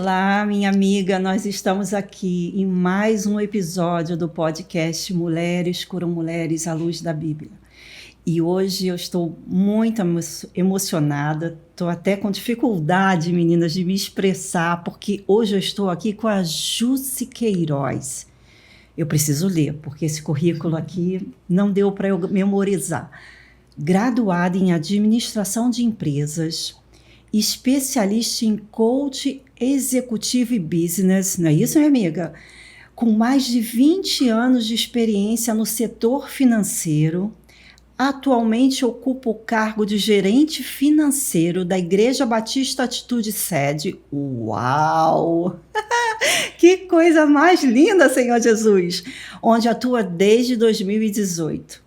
Olá, minha amiga, nós estamos aqui em mais um episódio do podcast Mulheres Curam Mulheres à Luz da Bíblia. E hoje eu estou muito emocionada, estou até com dificuldade, meninas, de me expressar, porque hoje eu estou aqui com a Jussi Queiroz. Eu preciso ler, porque esse currículo aqui não deu para eu memorizar. Graduada em Administração de Empresas, especialista em coach executivo e business, não é isso, minha amiga? Com mais de 20 anos de experiência no setor financeiro, atualmente ocupa o cargo de gerente financeiro da Igreja Batista Atitude Sede. Uau! Que coisa mais linda, Senhor Jesus! Onde atua desde 2018.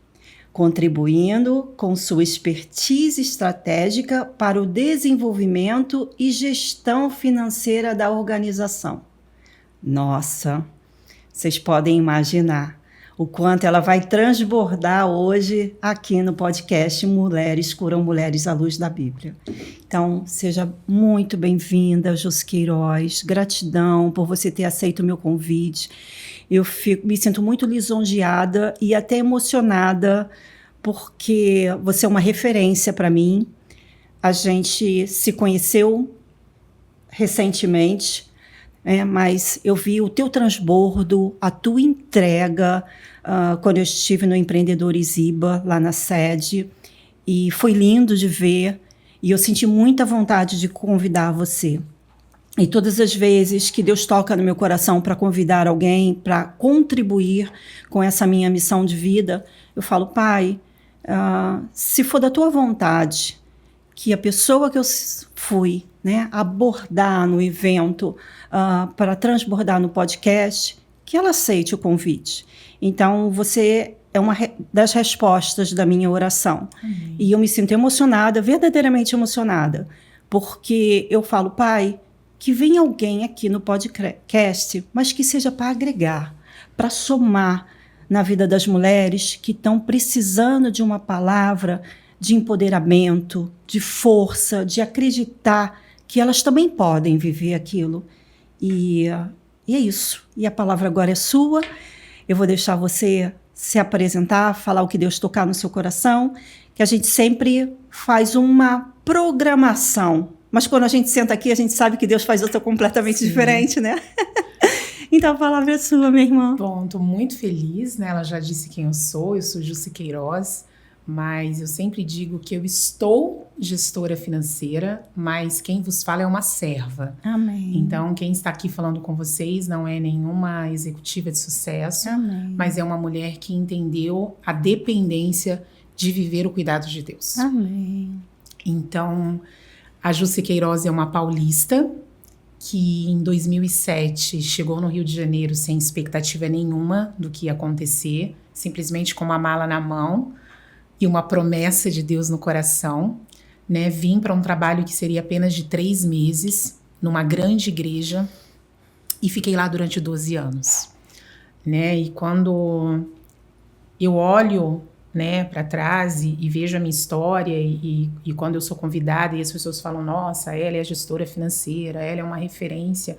Contribuindo com sua expertise estratégica para o desenvolvimento e gestão financeira da organização. Nossa, vocês podem imaginar o quanto ela vai transbordar hoje aqui no podcast Mulheres Curam Mulheres à Luz da Bíblia. Então, seja muito bem-vinda, Jussi Queiroz. Gratidão por você ter aceito o meu convite. Me sinto muito lisonjeada e até emocionada, porque você é uma referência para mim. A gente se conheceu recentemente, mas eu vi o teu transbordo, a tua entrega, quando eu estive no Empreendedores IBA, lá na sede, e foi lindo de ver, e eu senti muita vontade de convidar você. E todas as vezes que Deus toca no meu coração para convidar alguém, para contribuir com essa minha missão de vida, eu falo, Pai, se for da tua vontade, que a pessoa que eu fui, abordar no evento, para transbordar no podcast, que ela aceite o convite. Então, você é uma das respostas da minha oração. Amém. E eu me sinto emocionada, verdadeiramente emocionada, porque eu falo, Pai, que venha alguém aqui no podcast, mas que seja para agregar, para somar na vida das mulheres que estão precisando de uma palavra de empoderamento, de força, de acreditar que elas também podem viver aquilo. E é isso. E a palavra agora é sua. Eu vou deixar você se apresentar, falar o que Deus tocar no seu coração, que a gente sempre faz uma programação. Mas quando a gente senta aqui, a gente sabe que Deus faz outra completamente Sim. diferente, né? Então a palavra é sua, minha irmã. Bom, estou muito feliz, né? Ela já disse quem eu sou Jussi Queiroz, mas eu sempre digo que eu estou gestora financeira, mas quem vos fala é uma serva. Amém. Então, quem está aqui falando com vocês não é nenhuma executiva de sucesso, Amém. Mas é uma mulher que entendeu a dependência de viver o cuidado de Deus. Amém. Então, a Jussi Queiroz é uma paulista que em 2007 chegou no Rio de Janeiro sem expectativa nenhuma do que ia acontecer, simplesmente com uma mala na mão e uma promessa de Deus no coração, né? Vim para um trabalho que seria apenas de 3 meses, numa grande igreja, e fiquei lá durante 12 anos. Né? E quando eu olho, né, para trás e vejo a minha história e quando eu sou convidada e as pessoas falam, nossa, ela é a gestora financeira, ela é uma referência,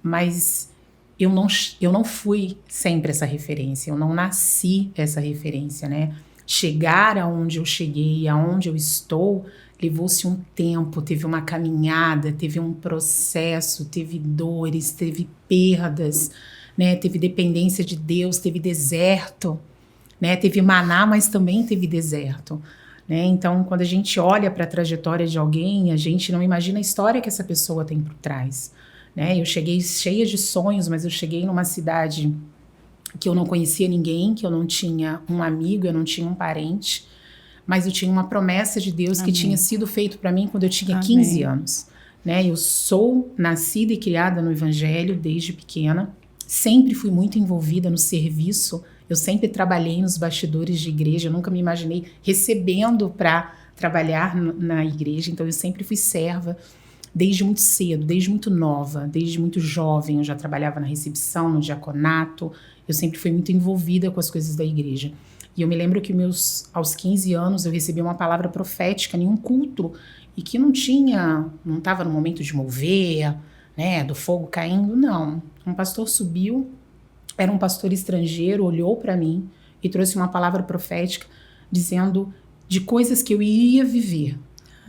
mas eu não fui sempre essa referência, eu não nasci essa referência, né? Chegar aonde eu cheguei, aonde eu estou, levou-se um tempo, teve uma caminhada, teve um processo, teve dores, teve perdas, né? Teve dependência de Deus, teve deserto, né? Teve maná, mas também teve deserto, né? Então, quando a gente olha para a trajetória de alguém, a gente não imagina a história que essa pessoa tem por trás, né? Eu cheguei cheia de sonhos, mas eu cheguei numa cidade que eu não conhecia ninguém, que eu não tinha um amigo, eu não tinha um parente, mas eu tinha uma promessa de Deus Amém. Que tinha sido feito para mim quando eu tinha Amém. 15 anos, né? Eu sou nascida e criada no Evangelho desde pequena, sempre fui muito envolvida no serviço. Eu sempre trabalhei nos bastidores de igreja, eu nunca me imaginei recebendo para trabalhar na igreja, então eu sempre fui serva desde muito cedo, desde muito nova, desde muito jovem. Eu já trabalhava na recepção, no diaconato, eu sempre fui muito envolvida com as coisas da igreja. E eu me lembro que aos 15 anos eu recebi uma palavra profética em um culto e que não estava no momento de mover, né, do fogo caindo, não. Um pastor subiu, era um pastor estrangeiro, olhou para mim e trouxe uma palavra profética dizendo de coisas que eu iria viver.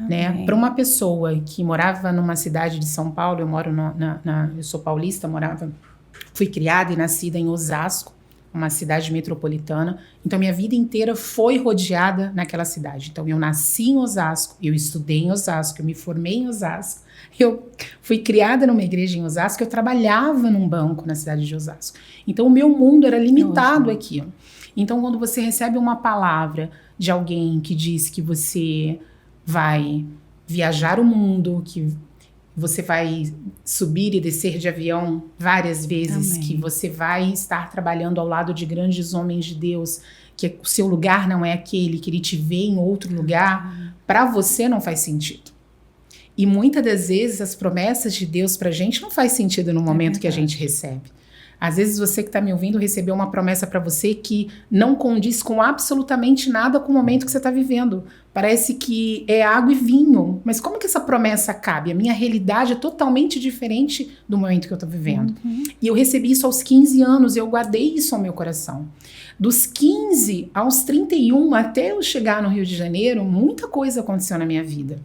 Né? Para uma pessoa que morava numa cidade de São Paulo, eu moro eu sou paulista, fui criada e nascida em Osasco, uma cidade metropolitana, então minha vida inteira foi rodeada naquela cidade. Então eu nasci em Osasco, eu estudei em Osasco, eu me formei em Osasco, eu fui criada numa igreja em Osasco, eu trabalhava num banco na cidade de Osasco. Então o meu mundo era limitado aqui. Então quando você recebe uma palavra de alguém que diz que você vai viajar o mundo, que você vai subir e descer de avião várias vezes, que você vai estar trabalhando ao lado de grandes homens de Deus, que o seu lugar não é aquele, que ele te vê em outro lugar, para você não faz sentido. E muitas das vezes as promessas de Deus pra gente não faz sentido no momento que a gente recebe. Às vezes você que está me ouvindo recebeu uma promessa para você que não condiz com absolutamente nada com o momento que você está vivendo. Parece que é água e vinho. Mas como que essa promessa cabe? A minha realidade é totalmente diferente do momento que eu estou vivendo. E eu recebi isso aos 15 anos e eu guardei isso ao meu coração. Dos 15 aos 31, até eu chegar no Rio de Janeiro, muita coisa aconteceu na minha vida.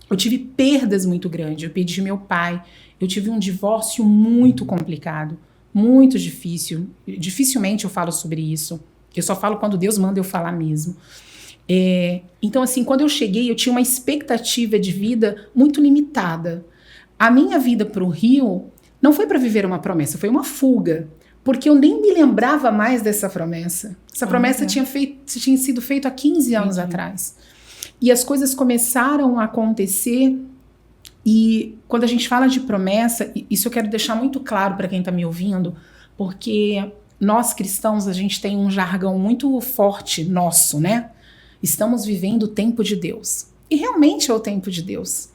Eu tive perdas muito grandes. Eu perdi meu pai. Eu tive um divórcio muito complicado. Muito difícil, dificilmente eu falo sobre isso, eu só falo quando Deus manda eu falar mesmo. Então assim, quando eu cheguei eu tinha uma expectativa de vida muito limitada. A minha vida para o Rio não foi para viver uma promessa, foi uma fuga, porque eu nem me lembrava mais dessa promessa. Essa promessa tinha sido feita há 15 anos atrás. E as coisas começaram a acontecer. E quando a gente fala de promessa, isso eu quero deixar muito claro para quem está me ouvindo, porque nós cristãos, a gente tem um jargão muito forte nosso, né? Estamos vivendo o tempo de Deus. E realmente é o tempo de Deus.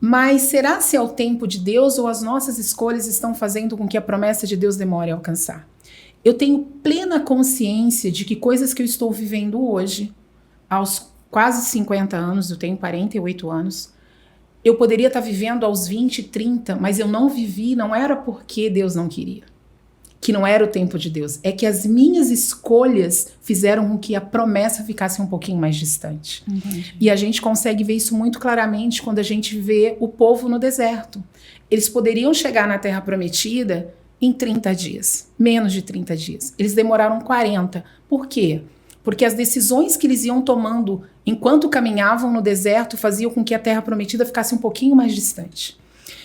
Mas será se é o tempo de Deus ou as nossas escolhas estão fazendo com que a promessa de Deus demore a alcançar? Eu tenho plena consciência de que coisas que eu estou vivendo hoje, aos quase 50 anos, eu tenho 48 anos, eu poderia estar vivendo aos 20, 30, mas eu não vivi, não era porque Deus não queria, que não era o tempo de Deus. É que as minhas escolhas fizeram com que a promessa ficasse um pouquinho mais distante. Entendi. E a gente consegue ver isso muito claramente quando a gente vê o povo no deserto. Eles poderiam chegar na Terra Prometida em 30 dias, menos de 30 dias. Eles demoraram 40. Por quê? Porque as decisões que eles iam tomando enquanto caminhavam no deserto faziam com que a Terra Prometida ficasse um pouquinho mais distante.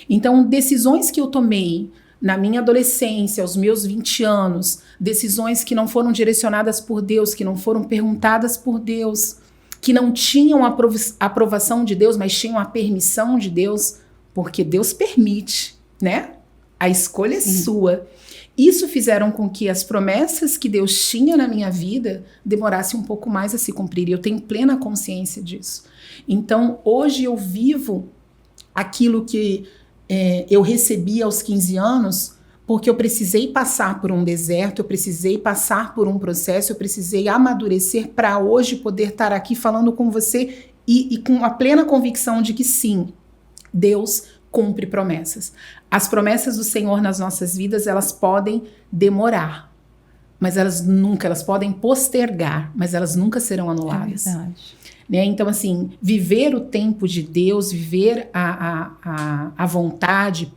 Então, decisões que eu tomei na minha adolescência, aos meus 20 anos, decisões que não foram direcionadas por Deus, que não foram perguntadas por Deus, que não tinham a aprovação de Deus, mas tinham a permissão de Deus, porque Deus permite, né? A escolha é sua. Isso fizeram com que as promessas que Deus tinha na minha vida demorassem um pouco mais a se cumprir. E eu tenho plena consciência disso. Então, hoje eu vivo aquilo que eu recebi aos 15 anos, porque eu precisei passar por um deserto, eu precisei passar por um processo, eu precisei amadurecer para hoje poder estar aqui falando com você e com a plena convicção de que sim, Deus cumpre promessas. As promessas do Senhor nas nossas vidas, elas podem demorar, mas elas podem postergar, mas elas nunca serão anuladas. É verdade. Né? Então, assim, viver o tempo de Deus, viver a vontade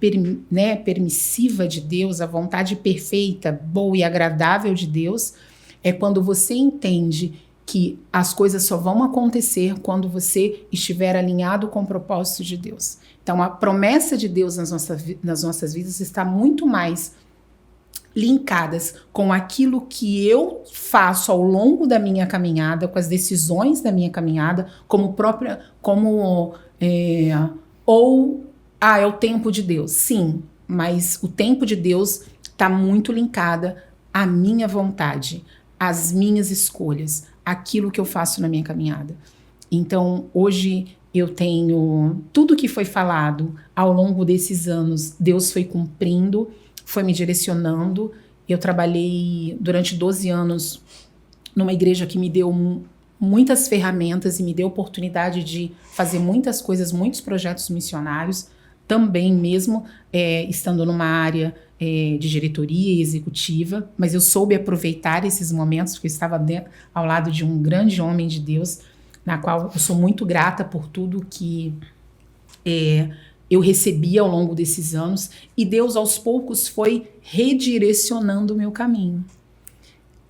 permissiva de Deus, a vontade perfeita, boa e agradável de Deus, é quando você entende que as coisas só vão acontecer quando você estiver alinhado com o propósito de Deus. Então, a promessa de Deus nas nossas vidas está muito mais linkadas com aquilo que eu faço ao longo da minha caminhada, com as decisões da minha caminhada, é o tempo de Deus. Sim, mas o tempo de Deus está muito linkada à minha vontade, às minhas escolhas, aquilo que eu faço na minha caminhada. Então, hoje eu tenho tudo que foi falado ao longo desses anos, Deus foi cumprindo, foi me direcionando. Eu trabalhei durante 12 anos numa igreja que me deu muitas ferramentas e me deu oportunidade de fazer muitas coisas, muitos projetos missionários. também, mesmo estando numa área de diretoria e executiva, mas eu soube aproveitar esses momentos, porque eu estava ao lado de um grande homem de Deus, na qual eu sou muito grata por tudo que eu recebi ao longo desses anos, e Deus aos poucos foi redirecionando o meu caminho.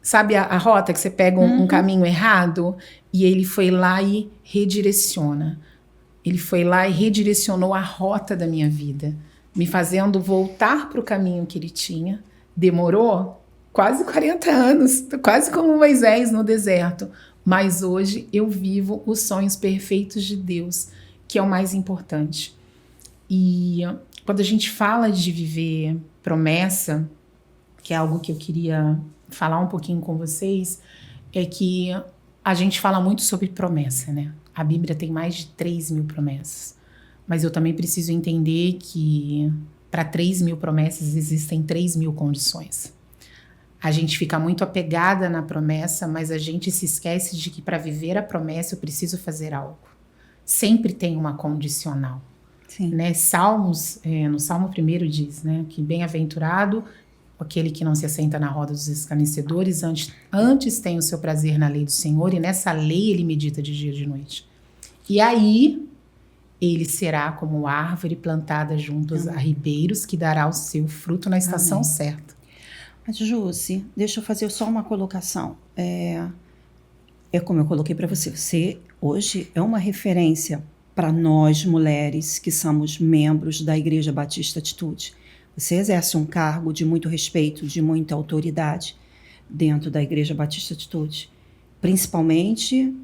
Sabe a rota que você pega um caminho errado? E ele foi lá e redireciona. Ele foi lá e redirecionou a rota da minha vida, me fazendo voltar para o caminho que ele tinha. Demorou quase 40 anos, quase como Moisés no deserto. Mas hoje eu vivo os sonhos perfeitos de Deus, que é o mais importante. E quando a gente fala de viver promessa, que é algo que eu queria falar um pouquinho com vocês, é que a gente fala muito sobre promessa, né? A Bíblia tem mais de 3.000 promessas. Mas eu também preciso entender que para 3.000 promessas existem 3.000 condições. A gente fica muito apegada na promessa, mas a gente se esquece de que para viver a promessa eu preciso fazer algo. Sempre tem uma condicional. Sim. Né? Salmos, no Salmo 1 diz, né, que bem-aventurado aquele que não se assenta na roda dos escarnecedores, antes tem o seu prazer na lei do Senhor, e nessa lei ele medita de dia e de noite. E aí ele será como árvore plantada junto a ribeiros, que dará o seu fruto na estação certa. Mas, Jússi, deixa eu fazer só uma colocação. Como eu coloquei para você, você hoje é uma referência para nós, mulheres, que somos membros da Igreja Batista Atitude. Você exerce um cargo de muito respeito, de muita autoridade dentro da Igreja Batista Atitude, principalmente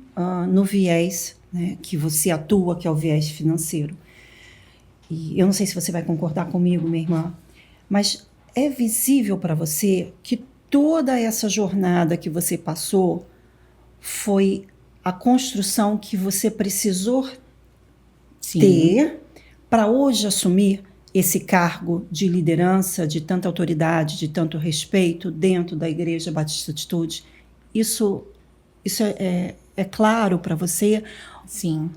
no viés, né, que você atua, que é o viés financeiro. E eu não sei se você vai concordar comigo, minha irmã, mas é visível para você que toda essa jornada que você passou foi a construção que você precisou ter para hoje assumir esse cargo de liderança, de tanta autoridade, de tanto respeito dentro da Igreja Batista Atitude. Isso é claro para você? Sim.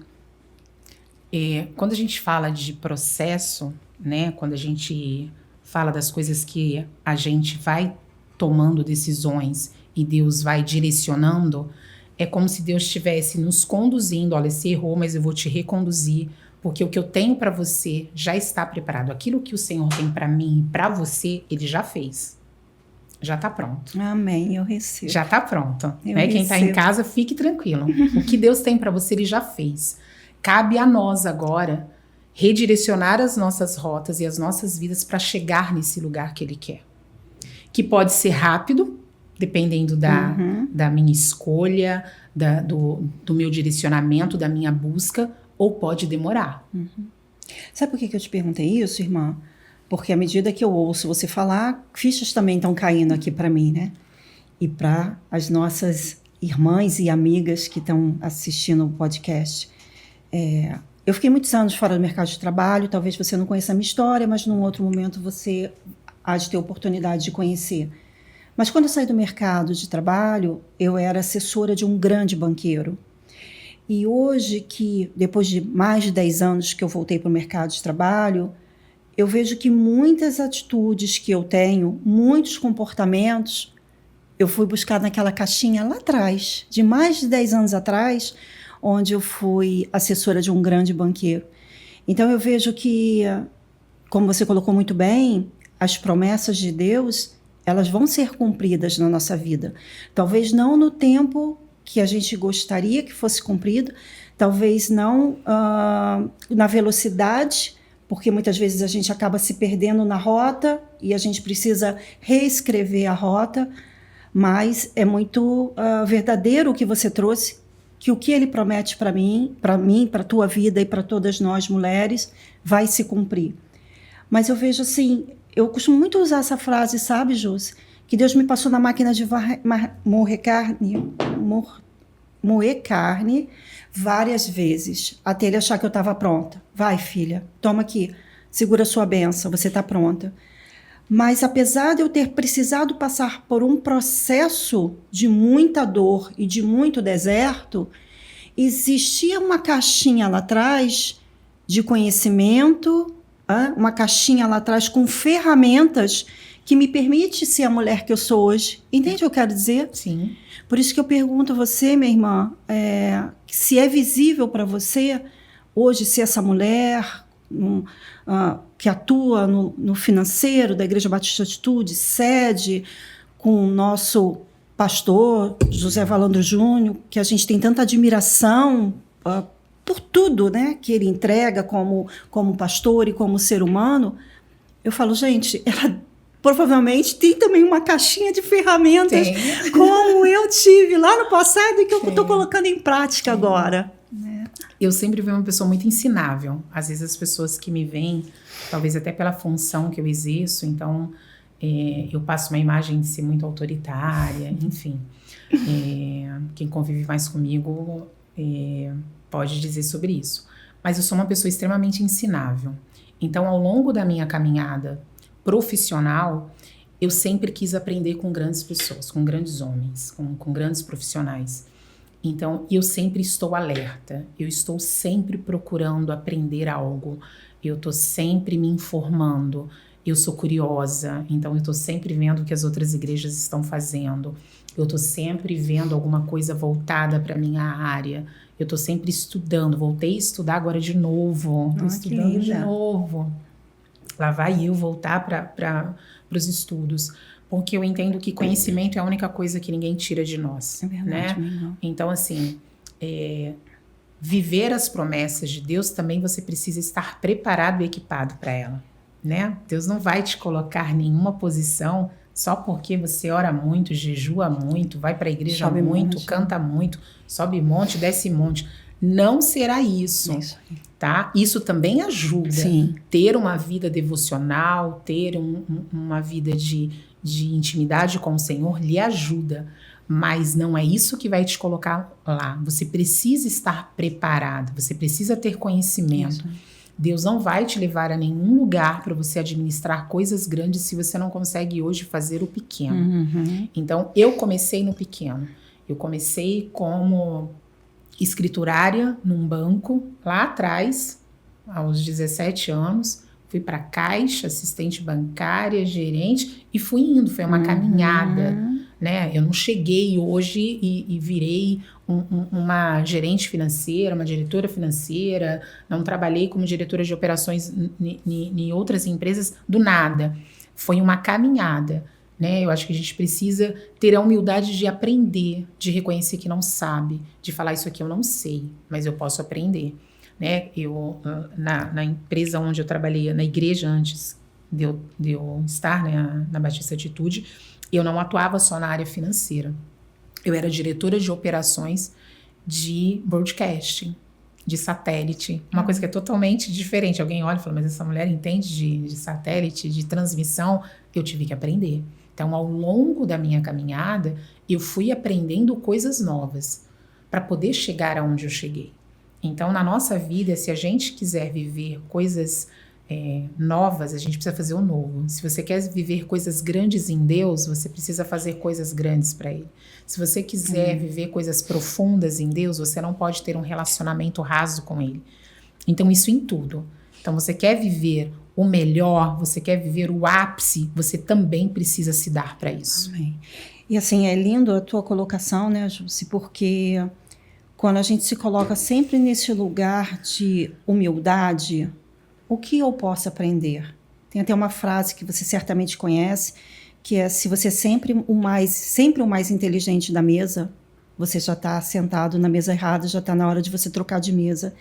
Quando a gente fala de processo, né, quando a gente fala das coisas que a gente vai tomando decisões e Deus vai direcionando, é como se Deus estivesse nos conduzindo. Olha, você errou, mas eu vou te reconduzir, porque o que eu tenho para você já está preparado. Aquilo que o Senhor tem para mim e para você, Ele já fez. Já está pronto. Amém, eu recebo. Já está pronto. Quem está em casa, fique tranquilo. O que Deus tem para você, Ele já fez. Cabe a nós agora redirecionar as nossas rotas e as nossas vidas para chegar nesse lugar que Ele quer. Que pode ser rápido, dependendo da minha escolha, do meu direcionamento, da minha busca, ou pode demorar. Sabe por que eu te perguntei isso, irmã? Porque à medida que eu ouço você falar, fichas também estão caindo aqui para mim, né? E para as nossas irmãs e amigas que estão assistindo o podcast. Eu fiquei muitos anos fora do mercado de trabalho, talvez você não conheça a minha história, mas num outro momento você há de ter oportunidade de conhecer. Mas quando eu saí do mercado de trabalho, eu era assessora de um grande banqueiro. E hoje, que depois de mais de 10 anos que eu voltei para o mercado de trabalho, eu vejo que muitas atitudes que eu tenho, muitos comportamentos, eu fui buscar naquela caixinha lá atrás, de mais de 10 anos atrás, onde eu fui assessora de um grande banqueiro. Então eu vejo que, como você colocou muito bem, as promessas de Deus, elas vão ser cumpridas na nossa vida. Talvez não no tempo que a gente gostaria que fosse cumprido, talvez não na velocidade, porque muitas vezes a gente acaba se perdendo na rota e a gente precisa reescrever a rota, mas é muito verdadeiro o que você trouxe, que o que ele promete para mim, para a tua vida e para todas nós mulheres, vai se cumprir. Mas eu vejo assim, eu costumo muito usar essa frase, sabe, Jússi? Que Deus me passou na máquina de moer carne várias vezes, até ele achar que eu estava pronta. Vai, filha, toma aqui, segura a sua bênção, você está pronta. Mas apesar de eu ter precisado passar por um processo de muita dor e de muito deserto, existia uma caixinha lá atrás de conhecimento, uma caixinha lá atrás com ferramentas que me permite ser a mulher que eu sou hoje. Entende o que eu quero dizer? Sim. Por isso que eu pergunto a você, minha irmã, se é visível para você hoje ser essa mulher que atua no financeiro da Igreja Batista Atitude, sede com o nosso pastor José Valandro Júnior, que a gente tem tanta admiração por tudo, né, que ele entrega como pastor e como ser humano. Eu falo, gente, ela provavelmente tem também uma caixinha de ferramentas como eu tive lá no passado e que eu estou colocando em prática agora. Eu sempre fui uma pessoa muito ensinável. Às vezes as pessoas que me veem, talvez até pela função que eu exerço, então eu passo uma imagem de ser muito autoritária, enfim. Quem convive mais comigo pode dizer sobre isso. Mas eu sou uma pessoa extremamente ensinável. Então, ao longo da minha caminhada profissional, eu sempre quis aprender com grandes pessoas, com grandes homens, com grandes profissionais. Então, eu sempre estou alerta, eu estou sempre procurando aprender algo, eu estou sempre me informando, eu sou curiosa, então eu estou sempre vendo o que as outras igrejas estão fazendo, eu estou sempre vendo alguma coisa voltada para a minha área, eu estou sempre estudando, voltei a estudar agora de novo, estou estudando de novo. Lá vai eu voltar para os estudos, porque eu entendo que conhecimento é a única coisa que ninguém tira de nós. É verdade, né? Então, assim, viver as promessas de Deus também você precisa estar preparado e equipado para ela. Né? Deus não vai te colocar em nenhuma posição só porque você ora muito, jejua muito, vai para a igreja sobe muito, monte, canta muito, sobe monte, desce monte. Não será isso. Tá? Isso também ajuda. Sim. Ter uma vida devocional, ter uma vida de intimidade com o Senhor lhe ajuda, mas não é isso que vai te colocar lá. Você precisa estar preparado, você precisa ter conhecimento. Isso. Deus não vai te levar a nenhum lugar para você administrar coisas grandes se você não consegue hoje fazer o pequeno. Uhum. Então, eu comecei no pequeno. Eu comecei como escriturária num banco, lá atrás, aos 17 anos, fui para Caixa, assistente bancária, gerente, e fui indo, foi uma caminhada, né? Eu não cheguei hoje e virei uma gerente financeira, uma diretora financeira, não trabalhei como diretora de operações em outras empresas do nada. Foi uma caminhada. Né? Eu acho que a gente precisa ter a humildade de aprender, de reconhecer que não sabe, de falar isso aqui eu não sei, mas eu posso aprender. Né? Eu, na empresa onde eu trabalhei, na igreja antes de eu estar, né, na Batista Atitude, eu não atuava só na área financeira. Eu era diretora de operações de broadcasting, de satélite, uma coisa que é totalmente diferente. Alguém olha e fala, mas essa mulher entende de satélite, de transmissão? Eu tive que aprender. Então, ao longo da minha caminhada, eu fui aprendendo coisas novas para poder chegar aonde eu cheguei. Então, na nossa vida, se a gente quiser viver coisas novas, a gente precisa fazer o novo. Se você quer viver coisas grandes em Deus, você precisa fazer coisas grandes para Ele. Se você quiser viver coisas profundas em Deus, você não pode ter um relacionamento raso com Ele. Então, isso em tudo. Então, você quer viver o melhor, você quer viver o ápice, você também precisa se dar para isso. Amém. E assim, é lindo a tua colocação, né, Jussi, porque quando a gente se coloca sempre nesse lugar de humildade, o que eu posso aprender? Tem até uma frase que você certamente conhece, que é, se você é sempre o mais inteligente da mesa, você já está sentado na mesa errada, já está na hora de você trocar de mesa.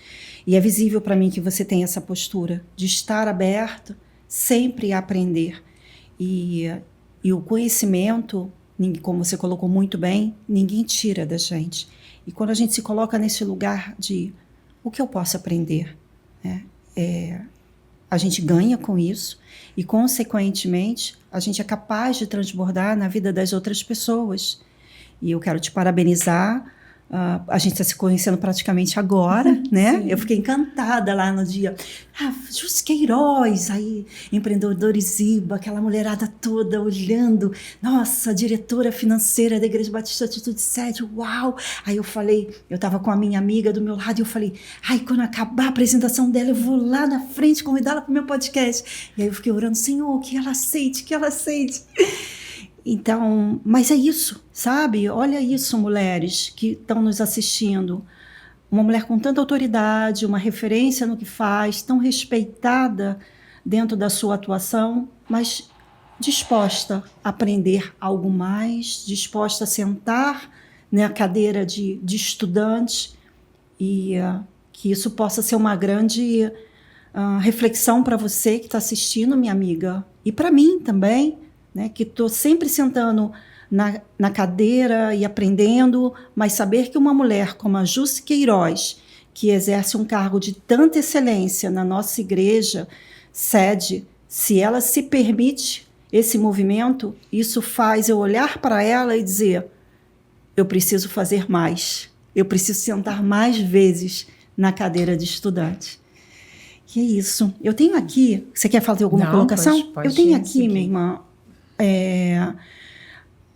E é visível para mim que você tem essa postura de estar aberto, sempre a aprender. E o conhecimento, como você colocou muito bem, ninguém tira da gente. E quando a gente se coloca nesse lugar de o que eu posso aprender, né? A gente ganha com isso e, consequentemente, a gente é capaz de transbordar na vida das outras pessoas. E eu quero te parabenizar A gente está se conhecendo praticamente agora, né? Sim. Eu fiquei encantada lá no dia. Jusce Queiroz, aí, Empreendedores IBA, aquela mulherada toda olhando. Nossa, diretora financeira da Igreja Batista Atitude 7, uau! Aí eu falei, eu estava com a minha amiga do meu lado e eu falei, quando acabar a apresentação dela, eu vou lá na frente convidá-la para o meu podcast. E aí eu fiquei orando, Senhor, que ela aceite, que ela aceite. Então, mas é isso, sabe? Olha isso, mulheres que estão nos assistindo. Uma mulher com tanta autoridade, uma referência no que faz, tão respeitada dentro da sua atuação, mas disposta a aprender algo mais, disposta a sentar na cadeira de estudante e que isso possa ser uma grande reflexão para você que está assistindo, minha amiga, e para mim também, né, que estou sempre sentando na cadeira e aprendendo, mas saber que uma mulher como a Jusce Queiroz, que exerce um cargo de tanta excelência na nossa igreja, sede, se ela se permite esse movimento, isso faz eu olhar para ela e dizer, eu preciso fazer mais, eu preciso sentar mais vezes na cadeira de estudante. Que é isso. Eu tenho aqui, você quer fazer alguma colocação? Pode eu tenho aqui, seguir. minha irmã,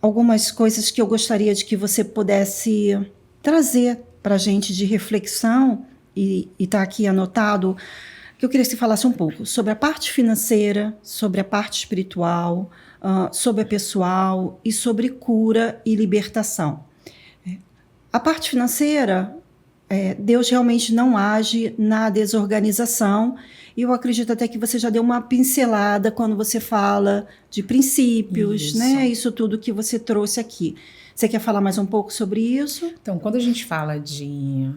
algumas coisas que eu gostaria de que você pudesse trazer para a gente de reflexão, e está aqui anotado, que eu queria que você falasse um pouco sobre a parte financeira, sobre a parte espiritual, sobre a pessoal e sobre cura e libertação. A parte financeira, Deus realmente não age na desorganização, e eu acredito até que você já deu uma pincelada quando você fala de princípios, né? Isso tudo que você trouxe aqui. Você quer falar mais um pouco sobre isso? Então, quando a gente fala de...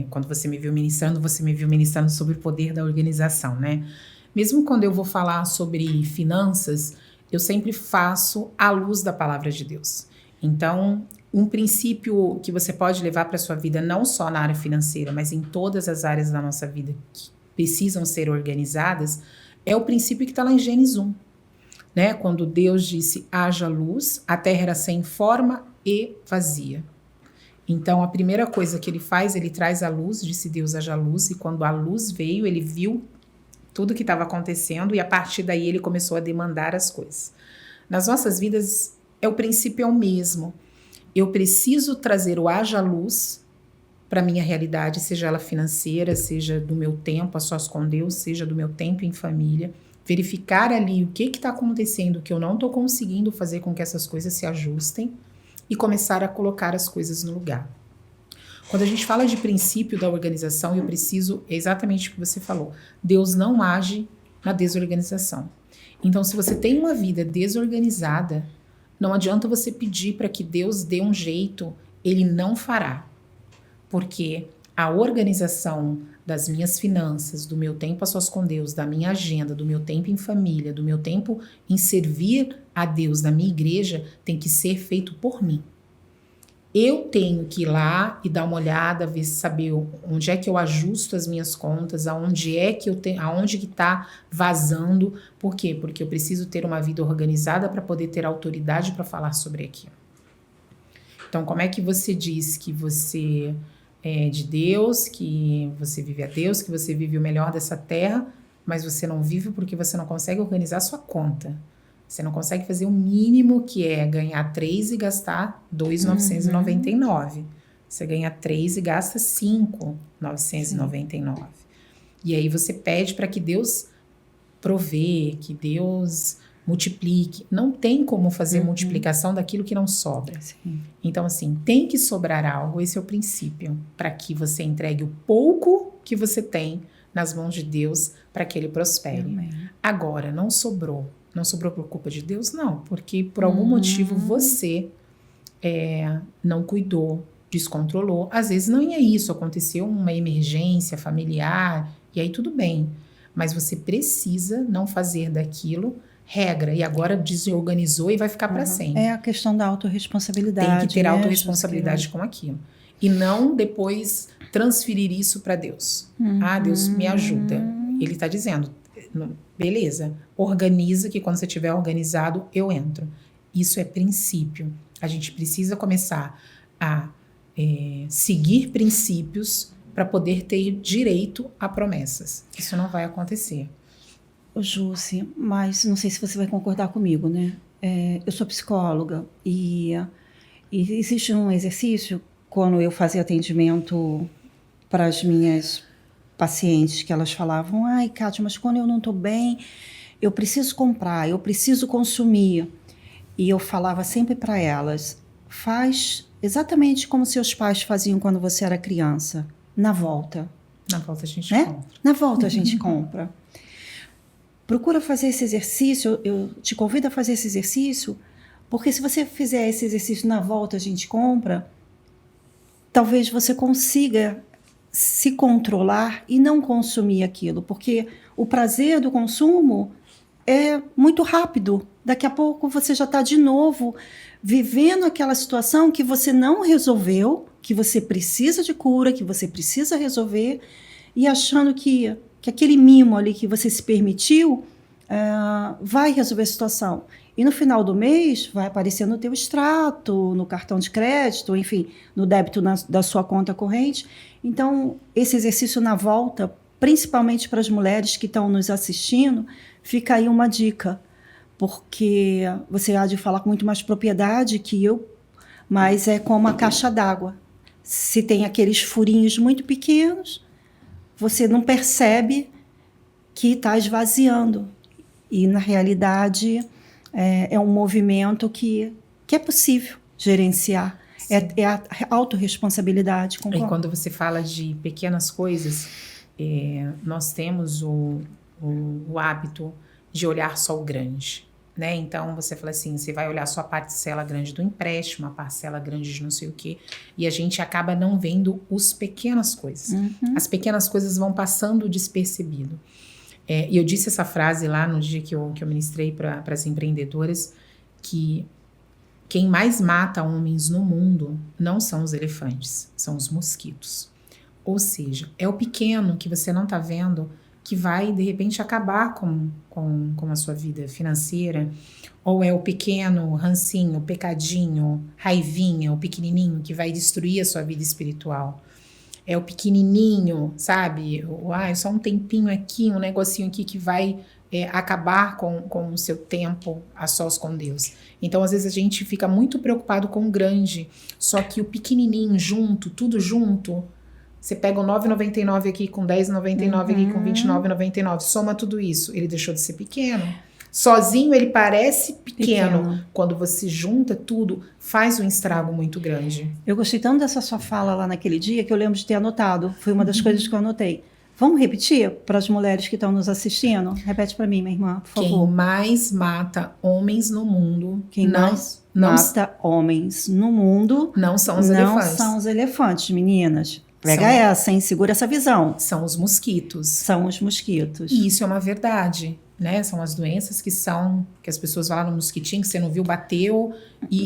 quando você me viu ministrando sobre o poder da organização, né? Mesmo quando eu vou falar sobre finanças, eu sempre faço à luz da palavra de Deus. Então, um princípio que você pode levar para a sua vida, não só na área financeira, mas em todas as áreas da nossa vida que precisam ser organizadas, é o princípio que está lá em Gênesis 1. Né? Quando Deus disse, haja luz, a terra era sem forma e vazia. Então, a primeira coisa que ele faz, ele traz a luz, disse Deus, haja luz, e quando a luz veio, ele viu tudo que estava acontecendo, e a partir daí ele começou a demandar as coisas. Nas nossas vidas, o princípio é o mesmo. Eu preciso trazer o haja luz para a minha realidade, seja ela financeira, seja do meu tempo a sós com Deus, seja do meu tempo em família, verificar ali o que está acontecendo, que eu não estou conseguindo fazer com que essas coisas se ajustem e começar a colocar as coisas no lugar. Quando a gente fala de princípio da organização, eu preciso, exatamente o que você falou, Deus não age na desorganização. Então, se você tem uma vida desorganizada, não adianta você pedir para que Deus dê um jeito, Ele não fará. Porque a organização das minhas finanças, do meu tempo a sós com Deus, da minha agenda, do meu tempo em família, do meu tempo em servir a Deus, da minha igreja, tem que ser feito por mim. Eu tenho que ir lá e dar uma olhada, ver, saber onde é que eu ajusto as minhas contas, aonde que está vazando. Por quê? Porque eu preciso ter uma vida organizada para poder ter autoridade para falar sobre aquilo. Então, como é que você diz que você é de Deus, que você vive a Deus, que você vive o melhor dessa terra, mas você não vive porque você não consegue organizar a sua conta? Você não consegue fazer o mínimo, que é ganhar 3 e gastar 2.999. Você ganha 3 e gasta 5.999. E aí você pede para que Deus provê, que Deus multiplique. Não tem como fazer multiplicação daquilo que não sobra. Sim. Então, assim, tem que sobrar algo. Esse é o princípio. Para que você entregue o pouco que você tem nas mãos de Deus para que Ele prospere. Amém. Agora, não sobrou. Não sobrou por culpa de Deus? Não, porque por algum motivo você não cuidou, descontrolou. Às vezes não é isso, aconteceu uma emergência familiar, e aí tudo bem. Mas você precisa não fazer daquilo regra, e agora desorganizou e vai ficar para sempre. É a questão da autorresponsabilidade. Tem que ter né, autorresponsabilidade com aquilo. E não depois transferir isso para Deus. Deus me ajuda. Ele está dizendo, beleza, organiza que quando você estiver organizado, eu entro. Isso é princípio. A gente precisa começar a seguir princípios para poder ter direito a promessas. Isso não vai acontecer. Jússi, mas não sei se você vai concordar comigo, né? Eu sou psicóloga e existe um exercício, quando eu fazia atendimento para as minhas pacientes, que elas falavam, ai, Kátia, mas quando eu não estou bem, eu preciso comprar, eu preciso consumir. E eu falava sempre para elas, faz exatamente como seus pais faziam quando você era criança, na volta. Na volta a gente compra. Na volta a gente compra. Procura fazer esse exercício, eu te convido a fazer esse exercício, porque se você fizer esse exercício na volta a gente compra, talvez você consiga se controlar e não consumir aquilo, porque o prazer do consumo é muito rápido. Daqui a pouco você já está de novo vivendo aquela situação que você não resolveu, que você precisa de cura, que você precisa resolver, e achando que aquele mimo ali que você se permitiu vai resolver a situação. E no final do mês vai aparecer no teu extrato, no cartão de crédito, enfim, no débito da sua conta corrente. Então, esse exercício na volta, principalmente para as mulheres que estão nos assistindo, fica aí uma dica, porque você há de falar com muito mais propriedade que eu, mas é como a caixa d'água. Se tem aqueles furinhos muito pequenos, você não percebe que está esvaziando. E, na realidade, é um movimento que é possível gerenciar. É a autorresponsabilidade. E quando você fala de pequenas coisas, nós temos o hábito de olhar só o grande. Né? Então, você fala assim, você vai olhar só a parcela grande do empréstimo, a parcela grande de não sei o quê, e a gente acaba não vendo as pequenas coisas. Uhum. As pequenas coisas vão passando despercebido. E eu disse essa frase lá no dia que eu ministrei para as empreendedoras, que quem mais mata homens no mundo não são os elefantes, são os mosquitos. Ou seja, é o pequeno que você não está vendo que vai, de repente, acabar com a sua vida financeira, ou é o pequeno rancinho, pecadinho, raivinha, o pequenininho que vai destruir a sua vida espiritual. É o pequenininho, sabe? Só um tempinho aqui, um negocinho aqui que vai acabar com o seu tempo a sós com Deus. Então, às vezes, a gente fica muito preocupado com o grande, só que o pequenininho junto, tudo junto, você pega o 9,99 aqui com 10,99 aqui com 29,99, soma tudo isso, ele deixou de ser pequeno. Sozinho ele parece pequeno. Quando você junta tudo, faz um estrago muito grande. Eu gostei tanto dessa sua fala lá naquele dia que eu lembro de ter anotado. Foi uma das coisas que eu anotei. Vamos repetir para as mulheres que estão nos assistindo? Repete para mim, minha irmã, por favor. Quem mais mata homens no mundo... mata homens no mundo... Não são os elefantes. Não são os elefantes, meninas. Pega essa, hein? Segura essa visão. São os mosquitos. São os mosquitos. E isso é uma verdade, né? São as doenças que as pessoas falam no mosquitinho, que você não viu, bateu. E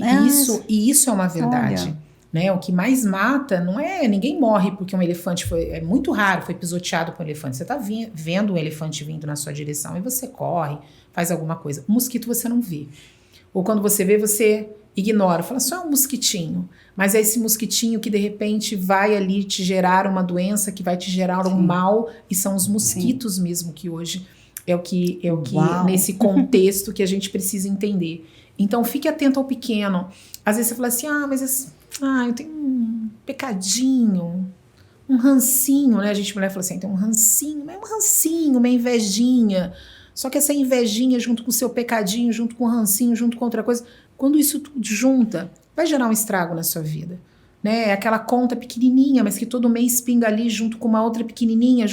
isso é uma verdade. Olha. Né? O que mais mata não é... Ninguém morre porque um elefante foi... É muito raro, foi pisoteado por um elefante. Você está vendo um elefante vindo na sua direção e você corre, faz alguma coisa. O mosquito você não vê. Ou quando você vê, você ignora. Fala, só é um mosquitinho. Mas é esse mosquitinho que, de repente, vai ali te gerar uma doença, que vai te gerar um mal. E são os mosquitos mesmo que hoje é o que nesse contexto que a gente precisa entender. Então, fique atento ao pequeno. Às vezes você fala assim, eu tenho um pecadinho, um rancinho, né? A mulher fala assim, tem um rancinho, uma invejinha. Só que essa invejinha junto com o seu pecadinho, junto com o rancinho, junto com outra coisa, quando isso tudo junta, vai gerar um estrago na sua vida. Né? É aquela conta pequenininha, mas que todo mês pinga ali junto com uma outra pequenininha,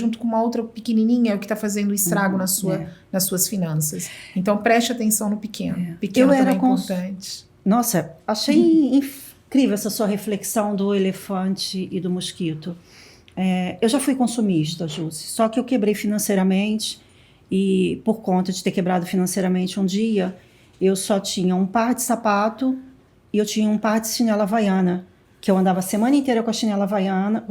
é o que está fazendo o estrago nas suas finanças. Então, preste atenção no pequeno. Pequeno também é importante. Nossa, achei incrível essa sua reflexão do elefante e do mosquito. Eu já fui consumista, Jússi, só que eu quebrei financeiramente e por conta de ter quebrado financeiramente um dia, eu só tinha um par de sapato e eu tinha um par de chinela havaiana, que eu andava a semana inteira com a chinela havaiana,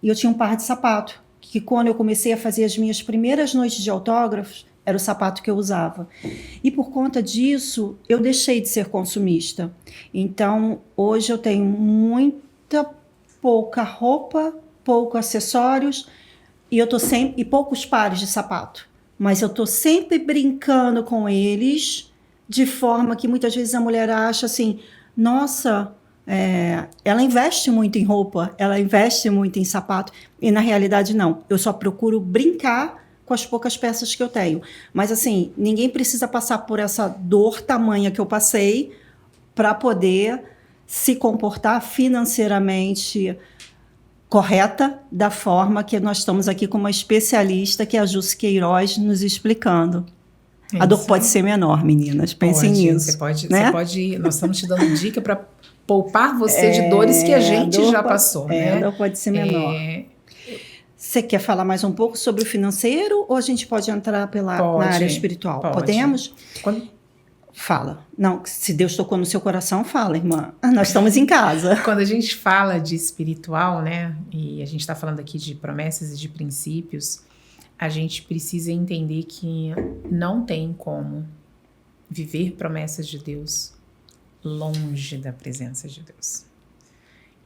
e eu tinha um par de sapato, que quando eu comecei a fazer as minhas primeiras noites de autógrafos, era o sapato que eu usava. E por conta disso, eu deixei de ser consumista. Então, hoje eu tenho pouca roupa, poucos acessórios e poucos pares de sapato. Mas eu tô sempre brincando com eles, de forma que muitas vezes a mulher acha assim, nossa, ela investe muito em roupa, ela investe muito em sapato, e na realidade não. Eu só procuro brincar com as poucas peças que eu tenho. Mas assim, ninguém precisa passar por essa dor tamanha que eu passei para poder se comportar financeiramente correta, da forma que nós estamos aqui com uma especialista, que é a Jussi Queiroz, nos explicando. A dor pode ser menor, meninas. Pensem nisso. Você pode, né? Nós estamos te dando dica para poupar você de dores que a gente já passou, né? A dor pode ser menor. Você quer falar mais um pouco sobre o financeiro ou a gente pode entrar na área espiritual? Podemos? Fala. Não, se Deus tocou no seu coração, fala, irmã. Nós estamos em casa. Quando a gente fala de espiritual, né? E a gente está falando aqui de promessas e de princípios, a gente precisa entender que não tem como viver promessas de Deus longe da presença de Deus.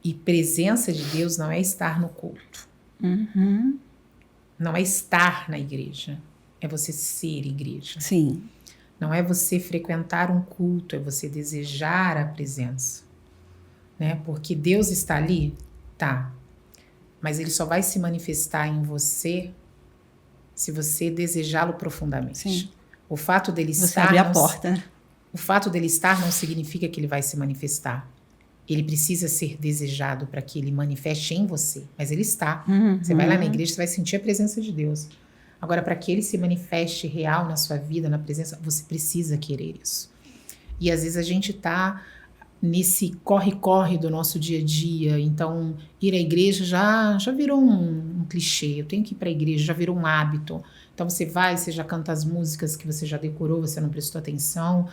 E presença de Deus não é estar no culto. Uhum. Não é estar na igreja. É você ser igreja. Sim. Não é você frequentar um culto, é você desejar a presença. Né? Porque Deus está ali? Tá. Mas ele só vai se manifestar em você se você desejá-lo profundamente. Sim. O fato dele você estar... abrir a porta, né? O fato dele estar não significa que ele vai se manifestar. Ele precisa ser desejado para que ele manifeste em você. Mas ele está. Você vai lá na igreja, você vai sentir a presença de Deus. Agora, para que ele se manifeste real na sua vida, na presença, você precisa querer isso. E às vezes a gente está nesse corre-corre do nosso dia a dia. Então, ir à igreja já virou um clichê. Eu tenho que ir para a igreja, já virou um hábito. Então, você vai, você já canta as músicas que você já decorou, você não prestou atenção.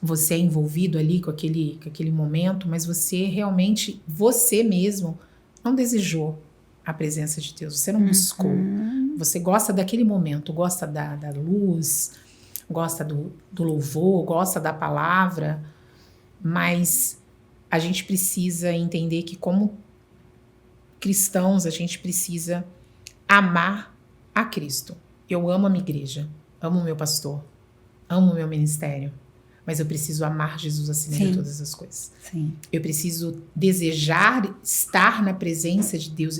Você é envolvido ali com aquele momento, mas você realmente, você mesmo, não desejou a presença de Deus. Você não buscou. Você gosta daquele momento, gosta da luz, gosta do louvor, gosta da palavra, mas a gente precisa entender que como cristãos a gente precisa amar a Cristo. Eu amo a minha igreja, amo o meu pastor, amo o meu ministério, mas eu preciso amar Jesus acima de todas as coisas. Sim. Eu preciso desejar estar na presença de Deus.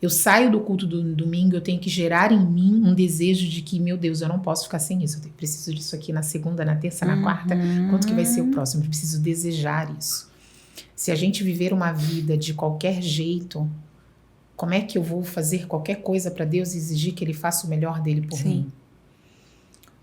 Eu saio do culto do domingo, eu tenho que gerar em mim um desejo de que, meu Deus, eu não posso ficar sem isso. Eu preciso disso aqui na segunda, na terça, na quarta. Quanto que vai ser o próximo? Eu preciso desejar isso. Se a gente viver uma vida de qualquer jeito, como é que eu vou fazer qualquer coisa para Deus e exigir que Ele faça o melhor dele por mim?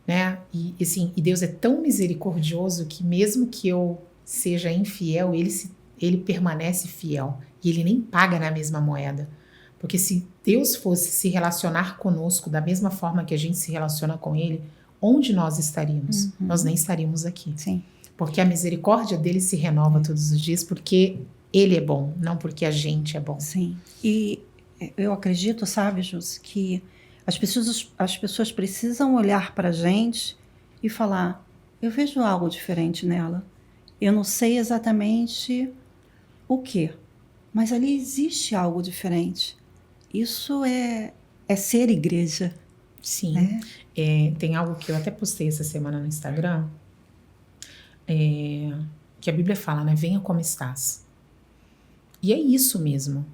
Né? E Deus é tão misericordioso que mesmo que eu seja infiel, ele permanece fiel. E ele nem paga na mesma moeda. Porque se Deus fosse se relacionar conosco da mesma forma que a gente se relaciona com ele, onde nós estaríamos? Nós nem estaríamos aqui. Sim. Porque a misericórdia dele se renova todos os dias, porque ele é bom, não porque a gente é bom. Sim. E eu acredito, sabe, Jussi, que as pessoas precisam olhar para a gente e falar, eu vejo algo diferente nela. Eu não sei exatamente o quê, mas ali existe algo diferente. Isso é ser igreja. Sim. Né? Tem algo que eu até postei essa semana no Instagram, que a Bíblia fala, né? Venha como estás. E é isso mesmo.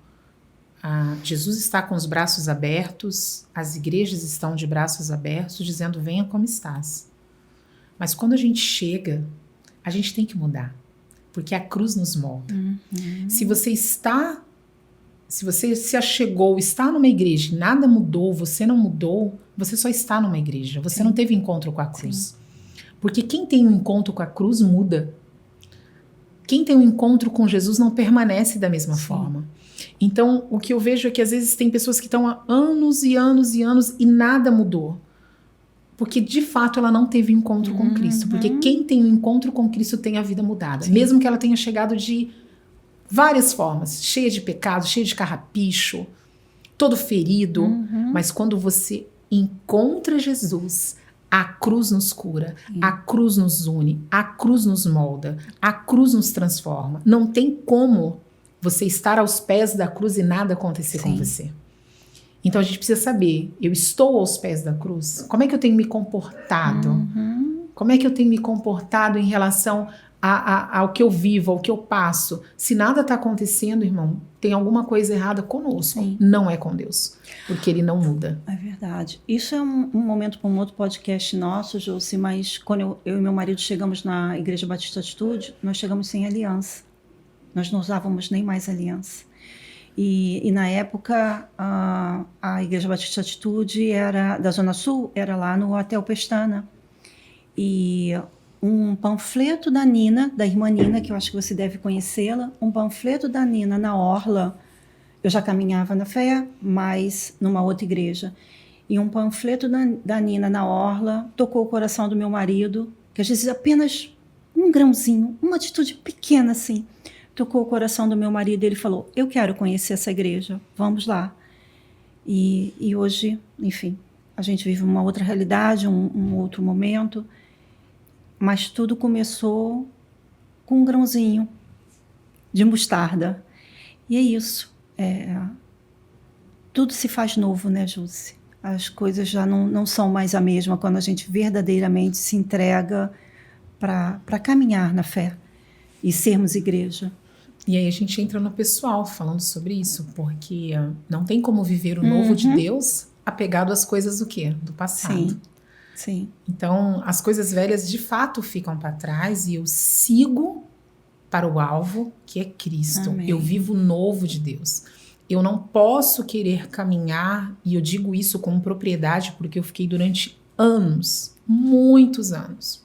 Jesus está com os braços abertos, as igrejas estão de braços abertos, dizendo, venha como estás. Mas quando a gente chega, a gente tem que mudar, porque a cruz nos molda. Se você se achegou, está numa igreja e nada mudou, você não mudou, você só está numa igreja, você não teve encontro com a cruz. Sim. Porque quem tem um encontro com a cruz muda. Quem tem um encontro com Jesus não permanece da mesma forma. Então, o que eu vejo é que às vezes tem pessoas que estão há anos e anos e anos e nada mudou. Porque, de fato, ela não teve encontro com Cristo. Porque quem tem um encontro com Cristo tem a vida mudada. Sim. Mesmo que ela tenha chegado de várias formas. Cheia de pecado, cheia de carrapicho, todo ferido. Mas quando você encontra Jesus, a cruz nos cura, a cruz nos une, a cruz nos molda, a cruz nos transforma. Não tem como você estar aos pés da cruz e nada acontecer com você. Então a gente precisa saber, eu estou aos pés da cruz? Como é que eu tenho me comportado? Como é que eu tenho me comportado em relação ao que eu vivo, ao que eu passo? Se nada está acontecendo, irmão, tem alguma coisa errada conosco. Não é com Deus, porque Ele não muda. É verdade. Isso é um momento para um outro podcast nosso, Josi, mas quando eu e meu marido chegamos na Igreja Batista Atitude, nós chegamos sem aliança. Nós não usávamos nem mais aliança. E na época, a Igreja Batista Atitude era da Zona Sul, era lá no Hotel Pestana. E um panfleto da Nina, da irmã Nina, que eu acho que você deve conhecê-la, um panfleto da Nina na orla. Eu já caminhava na fé, mas numa outra igreja. E um panfleto da Nina na orla tocou o coração do meu marido, que às vezes apenas um grãozinho, uma atitude pequena assim, tocou o coração do meu marido e ele falou, eu quero conhecer essa igreja, vamos lá. E hoje, enfim, a gente vive uma outra realidade, um outro momento, mas tudo começou com um grãozinho de mostarda. E é isso. Tudo se faz novo, né, Jússi? As coisas já não são mais a mesma quando a gente verdadeiramente se entrega para caminhar na fé e sermos igreja. E aí a gente entra no pessoal falando sobre isso, porque não tem como viver o novo de Deus apegado às coisas do quê? Do passado. Sim. Então, as coisas velhas de fato ficam para trás e eu sigo para o alvo, que é Cristo. Amém. Eu vivo o novo de Deus. Eu não posso querer caminhar, e eu digo isso com propriedade porque eu fiquei durante anos, muitos anos.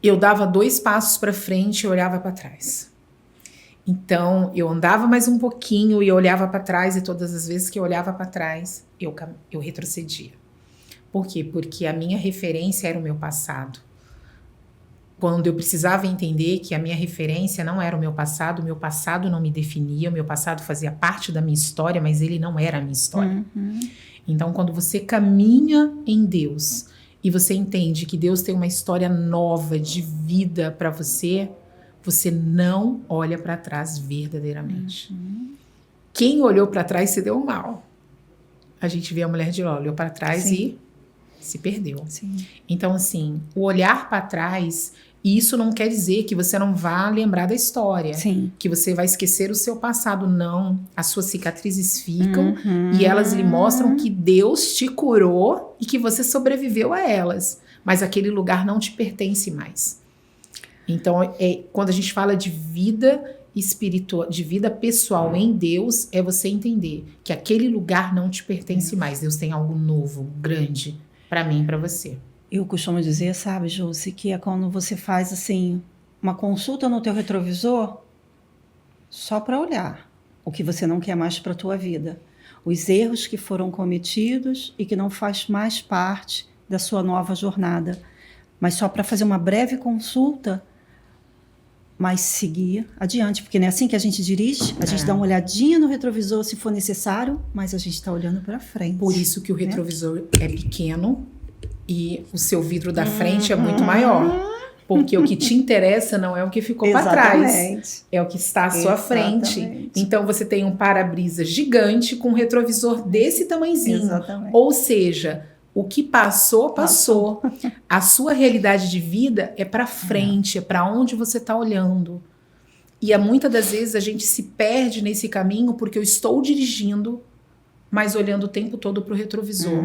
Eu dava 2 passos para frente e olhava para trás. Então, eu andava mais um pouquinho e olhava para trás, e todas as vezes que eu olhava para trás, eu retrocedia. Por quê? Porque a minha referência era o meu passado. Quando eu precisava entender que a minha referência não era o meu passado não me definia, o meu passado fazia parte da minha história, mas ele não era a minha história. Então, quando você caminha em Deus e você entende que Deus tem uma história nova de vida para você, você não olha para trás verdadeiramente. Quem olhou para trás se deu mal. A gente vê a mulher de Ló, olhou para trás e se perdeu. Então, assim, o olhar para trás, e isso não quer dizer que você não vá lembrar da história, que você vai esquecer o seu passado, não. As suas cicatrizes ficam e elas lhe mostram que Deus te curou e que você sobreviveu a elas, mas aquele lugar não te pertence mais. Então, quando a gente fala de vida espiritual, de vida pessoal em Deus, é você entender que aquele lugar não te pertence mais. Deus tem algo novo, grande, para mim e para você. Eu costumo dizer, sabe, Jússi, que é quando você faz, assim, uma consulta no teu retrovisor só para olhar o que você não quer mais para a tua vida. Os erros que foram cometidos e que não faz mais parte da sua nova jornada. Mas só para fazer uma breve consulta, mas seguir adiante, porque não é assim que a gente dirige, a gente dá uma olhadinha no retrovisor se for necessário, mas a gente está olhando para frente. Por isso que o retrovisor é pequeno e o seu vidro da frente é muito maior, porque o que te interessa não é o que ficou para trás, é o que está à sua frente. Então você tem um para-brisa gigante com um retrovisor desse tamanhozinho, ou seja, o que passou, passou. A sua realidade de vida é para frente, é para onde você está olhando. E muitas das vezes a gente se perde nesse caminho porque eu estou dirigindo, mas olhando o tempo todo para o retrovisor.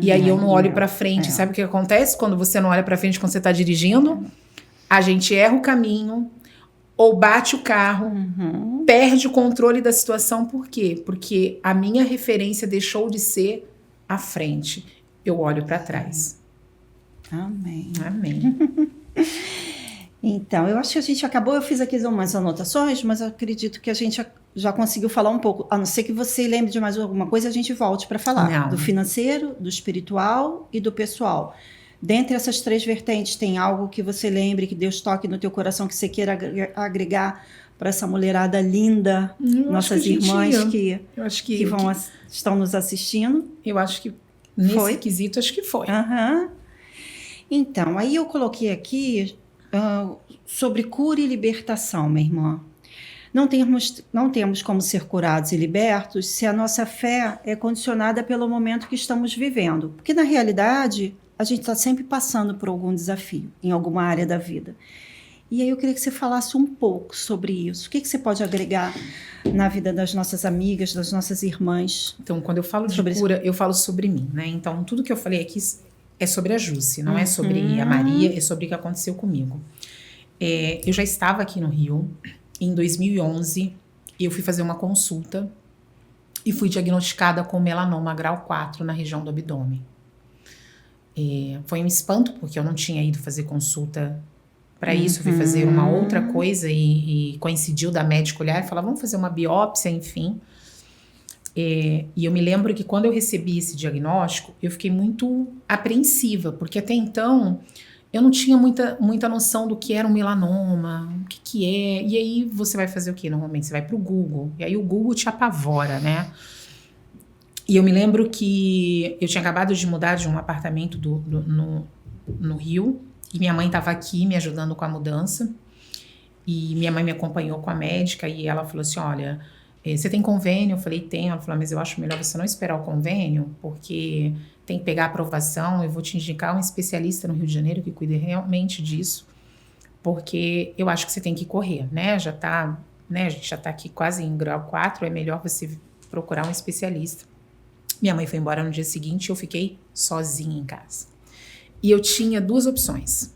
E aí eu não olho para frente. Sabe o que acontece quando você não olha para frente quando você está dirigindo? A gente erra o caminho, ou bate o carro, perde o controle da situação. Por quê? Porque a minha referência deixou de ser à frente. Eu olho para trás. Amém. Então, eu acho que a gente acabou, eu fiz aqui umas anotações, mas eu acredito que a gente já conseguiu falar um pouco, a não ser que você lembre de mais alguma coisa, a gente volte para falar do financeiro, do espiritual e do pessoal. Dentre essas 3 vertentes, tem algo que você lembre, que Deus toque no teu coração, que você queira agregar para essa mulherada linda, nossas irmãs que estão nos assistindo? Eu acho que nesse quesito, acho que foi. Então, aí eu coloquei aqui sobre cura e libertação, minha irmã. Não temos como ser curados e libertos se a nossa fé é condicionada pelo momento que estamos vivendo. Porque, na realidade, a gente está sempre passando por algum desafio em alguma área da vida. E aí eu queria que você falasse um pouco sobre isso. O que você pode agregar na vida das nossas amigas, das nossas irmãs? Então, quando eu falo de cura, eu falo sobre mim, né? Então, tudo que eu falei aqui é sobre a Jusce, não é sobre a Maria, é sobre o que aconteceu comigo. Eu já estava aqui no Rio, em 2011, eu fui fazer uma consulta e fui diagnosticada com melanoma grau 4 na região do abdômen. Foi um espanto, porque eu não tinha ido fazer consulta para isso, fui fazer uma outra coisa e coincidiu da médica olhar e falar, vamos fazer uma biópsia, enfim. E eu me lembro que quando eu recebi esse diagnóstico, eu fiquei muito apreensiva, porque até então eu não tinha muita noção do que era um melanoma, o que é. E aí você vai fazer o quê? Normalmente você vai pro Google, e aí o Google te apavora, né? E eu me lembro que eu tinha acabado de mudar de um apartamento no Rio, e minha mãe estava aqui me ajudando com a mudança, e minha mãe me acompanhou com a médica, e ela falou assim, olha, você tem convênio? Eu falei, tenho. Ela falou, mas eu acho melhor você não esperar o convênio, porque tem que pegar a aprovação, eu vou te indicar um especialista no Rio de Janeiro que cuide realmente disso, porque eu acho que você tem que correr, né? A gente já tá aqui quase em grau 4, é melhor você procurar um especialista. Minha mãe foi embora no dia seguinte e eu fiquei sozinha em casa. E eu tinha duas opções.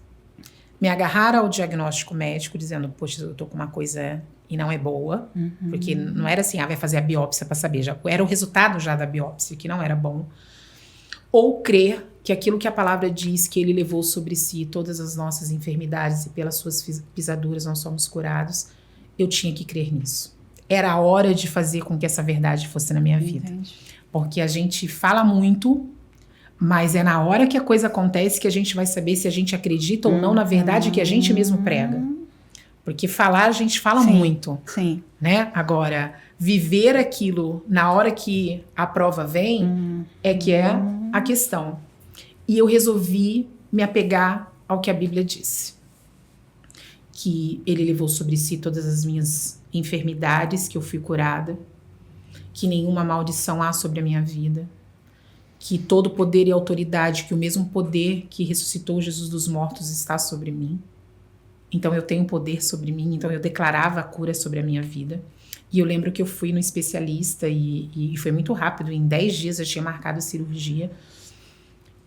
Me agarrar ao diagnóstico médico, dizendo, poxa, eu tô com uma coisa e não é boa, porque não era assim, vai fazer a biópsia para saber, já era o resultado já da biópsia, que não era bom. Ou crer que aquilo que a palavra diz, que ele levou sobre si todas as nossas enfermidades e pelas suas pisaduras nós somos curados, eu tinha que crer nisso. Era a hora de fazer com que essa verdade fosse na minha vida. Porque a gente fala muito, mas é na hora que a coisa acontece que a gente vai saber se a gente acredita ou não na verdade que a gente mesmo prega. Porque falar, a gente fala muito. Sim. Né? Agora, viver aquilo na hora que a prova vem é que é a questão. E eu resolvi me apegar ao que a Bíblia disse. Que ele levou sobre si todas as minhas enfermidades, que eu fui curada, que nenhuma maldição há sobre a minha vida, que todo poder e autoridade, que o mesmo poder que ressuscitou Jesus dos mortos está sobre mim. Então eu tenho poder sobre mim, então eu declarava a cura sobre a minha vida. E eu lembro que eu fui no especialista e foi muito rápido, em 10 dias eu tinha marcado a cirurgia.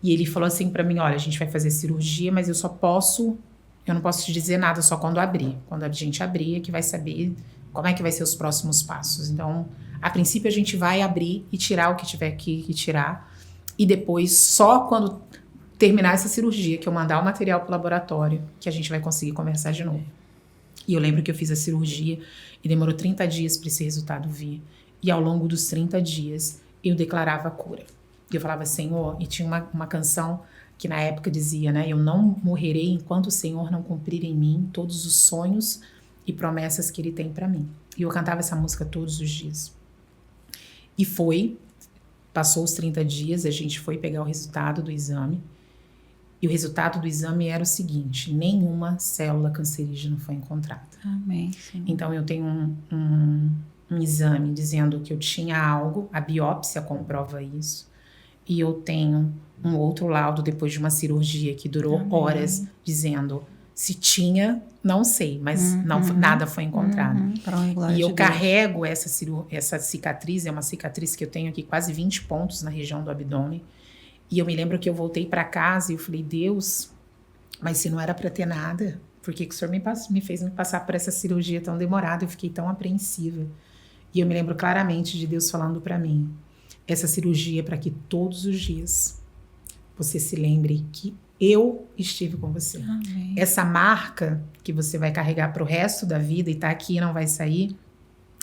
E ele falou assim pra mim, olha, a gente vai fazer cirurgia, mas eu não posso te dizer nada só quando abrir. Quando a gente abrir é que vai saber como é que vai ser os próximos passos. Então, a princípio a gente vai abrir e tirar o que tiver que tirar. E depois, só quando terminar essa cirurgia, que eu mandar o material pro laboratório, que a gente vai conseguir conversar de novo. E eu lembro que eu fiz a cirurgia e demorou 30 dias para esse resultado vir. E ao longo dos 30 dias, eu declarava a cura. E eu falava, Senhor, e tinha uma canção que na época dizia, né, eu não morrerei enquanto o Senhor não cumprir em mim todos os sonhos e promessas que Ele tem para mim. E eu cantava essa música todos os dias. E passou os 30 dias, a gente foi pegar o resultado do exame. E o resultado do exame era o seguinte, nenhuma célula cancerígena foi encontrada. Amém. Sim. Então eu tenho um exame dizendo que eu tinha algo, a biópsia comprova isso. E eu tenho um outro laudo depois de uma cirurgia que durou horas, dizendo se tinha, não sei, mas nada foi encontrado. E eu carrego essa cicatriz, é uma cicatriz que eu tenho aqui, quase 20 pontos na região do abdômen. E eu me lembro que eu voltei para casa e eu falei, Deus, mas se não era para ter nada, por que o Senhor me fez me passar por essa cirurgia tão demorada? Eu fiquei tão apreensiva. E eu me lembro claramente de Deus falando para mim, essa cirurgia é para que todos os dias você se lembre que eu estive com você. Amém. Essa marca que você vai carregar para o resto da vida e tá aqui e não vai sair,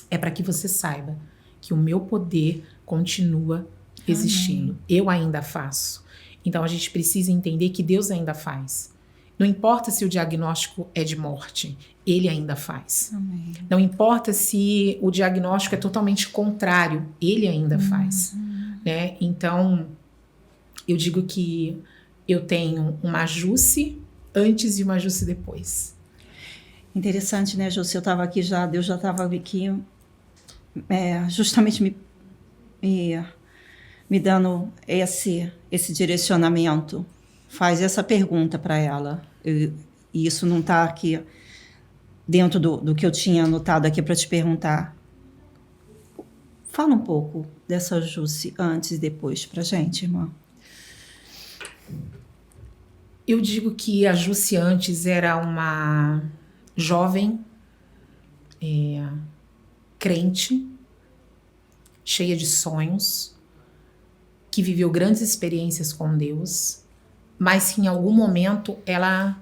é para que você saiba que o meu poder continua existindo. Amém. Eu ainda faço. Então a gente precisa entender que Deus ainda faz. Não importa se o diagnóstico é de morte, Ele ainda faz. Amém. Não importa se o diagnóstico é totalmente contrário, Ele ainda faz. Né? Então eu digo que eu tenho uma Jusce antes e uma Jusce depois. Interessante, né, José? Eu estava aqui já, Deus já estava aqui justamente me dando esse direcionamento. Faz essa pergunta para ela. E isso não está aqui dentro do que eu tinha anotado aqui para te perguntar. Fala um pouco dessa Jusce antes e depois para gente, irmã. Eu digo que a Jusce antes era uma jovem, crente, cheia de sonhos, que viveu grandes experiências com Deus, mas que em algum momento ela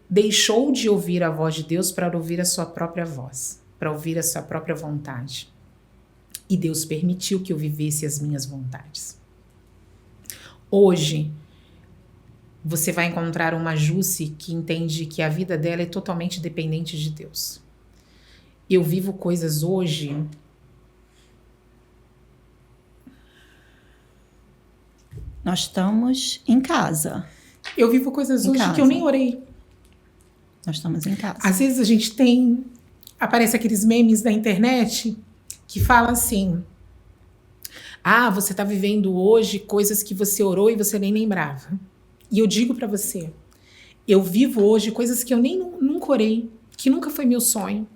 deixou de ouvir a voz de Deus para ouvir a sua própria voz, para ouvir a sua própria vontade. E Deus permitiu que eu vivesse as minhas vontades. Hoje, você vai encontrar uma Jusce que entende que a vida dela é totalmente dependente de Deus. Eu vivo coisas hoje Nós estamos em casa. Eu vivo coisas hoje que eu nem orei. Nós estamos em casa. Às vezes a gente aparece aqueles memes da internet que falam assim: você tá vivendo hoje coisas que você orou e você nem lembrava. E eu digo pra você, eu vivo hoje coisas que eu nunca orei, que nunca foi meu sonho.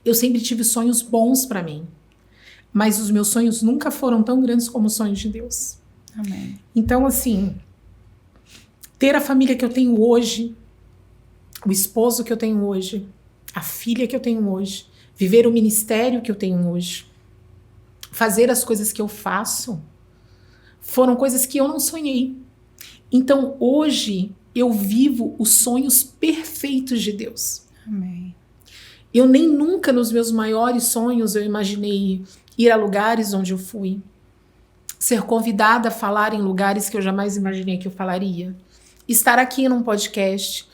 Eu sempre tive sonhos bons pra mim, mas os meus sonhos nunca foram tão grandes como os sonhos de Deus. Amém. Então, assim, ter a família que eu tenho hoje, o esposo que eu tenho hoje, a filha que eu tenho hoje, viver o ministério que eu tenho hoje, fazer as coisas que eu faço, foram coisas que eu não sonhei. Então, hoje, eu vivo os sonhos perfeitos de Deus. Amém. Eu nem nunca, nos meus maiores sonhos, eu imaginei ir a lugares onde eu fui, ser convidada a falar em lugares que eu jamais imaginei que eu falaria, estar aqui num podcast,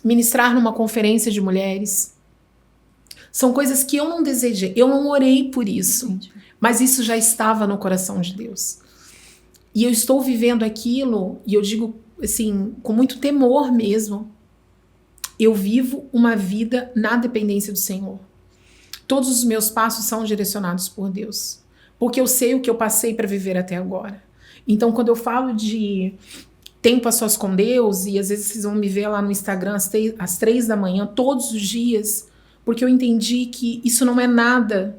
ministrar numa conferência de mulheres. São coisas que eu não desejei, eu não orei por isso. Entendi. Mas isso já estava no coração de Deus. E eu estou vivendo aquilo, e eu digo assim, com muito temor mesmo, eu vivo uma vida na dependência do Senhor. Todos os meus passos são direcionados por Deus, porque eu sei o que eu passei para viver até agora. Então, quando eu falo de tempo a sós com Deus, e às vezes vocês vão me ver lá no Instagram às 3 da manhã, todos os dias, porque eu entendi que isso não é nada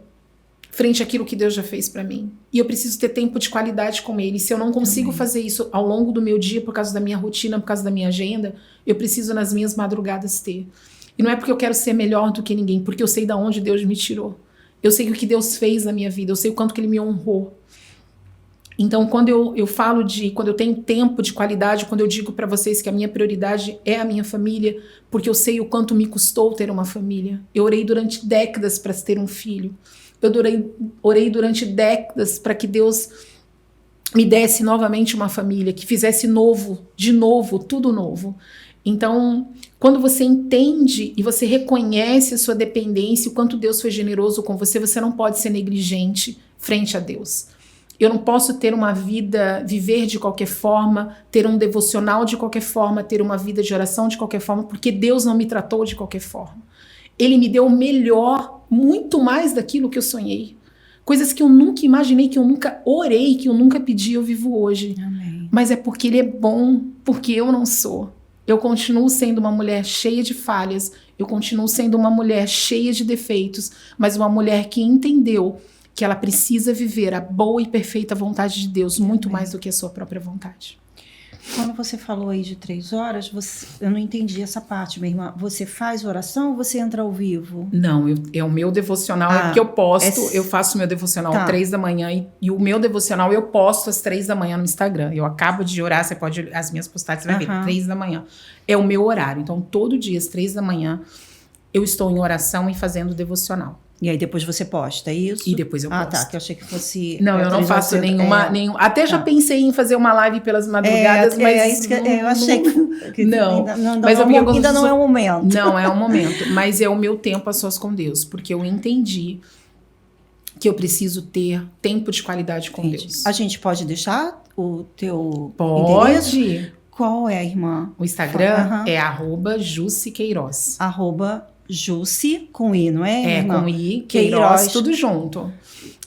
frente àquilo que Deus já fez para mim. E eu preciso ter tempo de qualidade com Ele. Se eu não consigo fazer isso ao longo do meu dia, por causa da minha rotina, por causa da minha agenda, eu preciso nas minhas madrugadas ter. E não é porque eu quero ser melhor do que ninguém, porque eu sei de onde Deus me tirou. Eu sei o que Deus fez na minha vida, eu sei o quanto que Ele me honrou. Então, quando eu falo quando eu tenho tempo de qualidade, quando eu digo para vocês que a minha prioridade é a minha família, porque eu sei o quanto me custou ter uma família. Eu orei durante décadas para ter um filho. Eu orei durante décadas para que Deus me desse novamente uma família, que fizesse de novo, tudo novo. Então, quando você entende e você reconhece a sua dependência, o quanto Deus foi generoso com você, você não pode ser negligente frente a Deus. Eu não posso ter uma vida, viver de qualquer forma, ter um devocional de qualquer forma, ter uma vida de oração de qualquer forma, porque Deus não me tratou de qualquer forma. Ele me deu o melhor, muito mais daquilo que eu sonhei. Coisas que eu nunca imaginei, que eu nunca orei, que eu nunca pedi, eu vivo hoje. Amém. Mas é porque Ele é bom, porque eu não sou. Eu continuo sendo uma mulher cheia de falhas, eu continuo sendo uma mulher cheia de defeitos, mas uma mulher que entendeu que ela precisa viver a boa e perfeita vontade de Deus, muito mais do que a sua própria vontade. Quando você falou aí de 3 horas, eu não entendi essa parte, minha irmã. Você faz oração ou você entra ao vivo? Não, é o meu devocional, é porque eu posto, eu faço meu devocional às 3 da manhã e o meu devocional eu posto às 3 da manhã no Instagram. Eu acabo de orar, você pode olhar as minhas postagens, você vai ver, 3 da manhã. É o meu horário, então todo dia às 3 da manhã eu estou em oração e fazendo devocional. E aí depois você posta, é isso? E depois eu posto. Ah, tá, que eu achei que fosse... Não, eu não faço nenhuma... Até já pensei em fazer uma live pelas madrugadas, mas... eu achei que não, mas ainda não é o momento. Não é o momento, mas é o meu tempo a sós com Deus, porque eu entendi que eu preciso ter tempo de qualidade com Deus. A gente pode deixar o teu endereço? Qual é, irmã? O Instagram Uhum. é @JussiQueiroz. @Jussi, com I, não é, É, irmã? com I, Queiroz, tudo junto.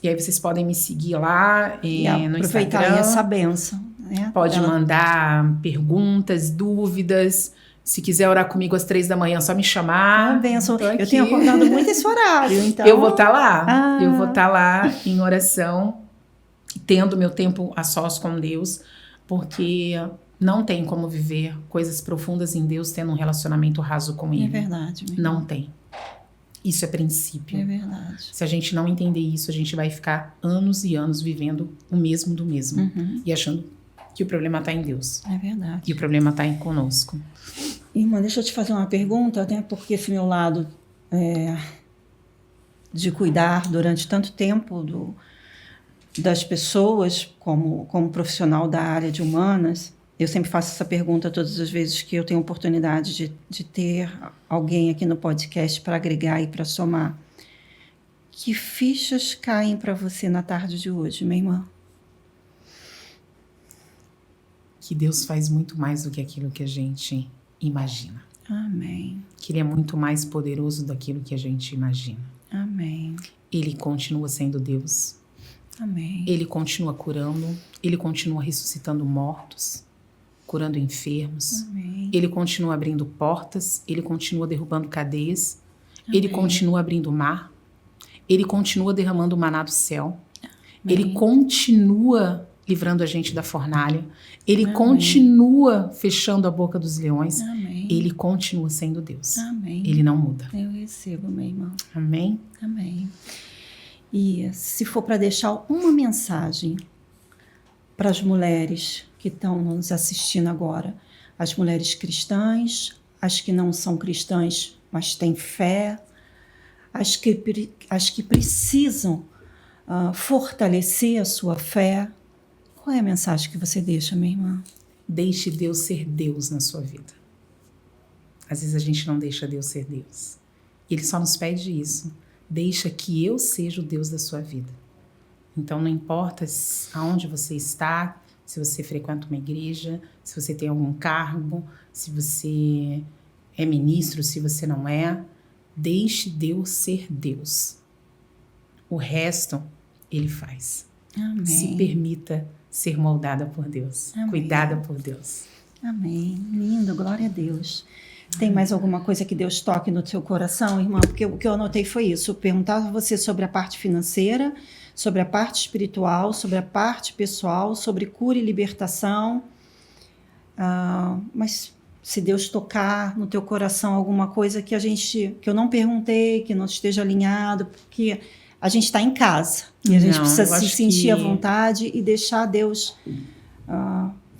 E aí vocês podem me seguir lá E no aproveitar Instagram. aí essa bênção. Né? Pode mandar perguntas, dúvidas. Se quiser orar comigo às 3 da manhã, é só me chamar. Bênção. Tô aqui. Eu tenho acordado muito esse horário, então... Eu vou estar lá. Eu vou estar lá em oração, tendo meu tempo a sós com Deus, porque não tem como viver coisas profundas em Deus tendo um relacionamento raso com Ele. É verdade. Não tem. Isso é princípio. É verdade. Se a gente não entender isso, a gente vai ficar anos e anos vivendo o mesmo do mesmo. Uhum. E achando que o problema está em Deus. É verdade. E o problema está em conosco. Irmã, deixa eu te fazer uma pergunta, até porque esse meu lado de cuidar durante tanto tempo das pessoas como profissional da área de humanas, eu sempre faço essa pergunta todas as vezes que eu tenho oportunidade de ter alguém aqui no podcast para agregar e para somar. Que fichas caem para você na tarde de hoje, minha irmã? Que Deus faz muito mais do que aquilo que a gente imagina. Amém. Que Ele é muito mais poderoso daquilo que a gente imagina. Amém. Ele continua sendo Deus. Amém. Ele continua curando. Ele continua ressuscitando mortos, curando enfermos. Amém. Ele continua abrindo portas. Ele continua derrubando cadeias. Amém. Ele continua abrindo o mar. Ele continua derramando o maná do céu. Amém. Ele continua livrando a gente da fornalha. Ele Amém. continua fechando a boca dos leões. Amém. Ele continua sendo Deus. Amém. Ele não muda. Eu recebo, minha irmã. Amém? Amém. E se for para deixar uma mensagem para as mulheres que estão nos assistindo agora, as mulheres cristãs, as que não são cristãs, mas têm fé, as que precisam fortalecer a sua fé, qual é a mensagem que você deixa, minha irmã? Deixe Deus ser Deus na sua vida. Às vezes a gente não deixa Deus ser Deus. Ele só nos pede isso. Deixa que eu seja o Deus da sua vida. Então não importa aonde você está, se você frequenta uma igreja, se você tem algum cargo, se você é ministro, se você não é, deixe Deus ser Deus. O resto Ele faz. Amém. Se permita ser moldada por Deus, Amém. cuidada por Deus. Amém. Lindo, glória a Deus. Tem mais alguma coisa que Deus toque no seu coração, irmã? Porque o que eu anotei foi isso. Eu perguntava a você sobre a parte financeira, sobre a parte espiritual, sobre a parte pessoal, sobre cura e libertação. Mas se Deus tocar no teu coração alguma coisa que eu não perguntei, que não esteja alinhado, porque a gente está em casa e a gente precisa se sentir à vontade e deixar Deus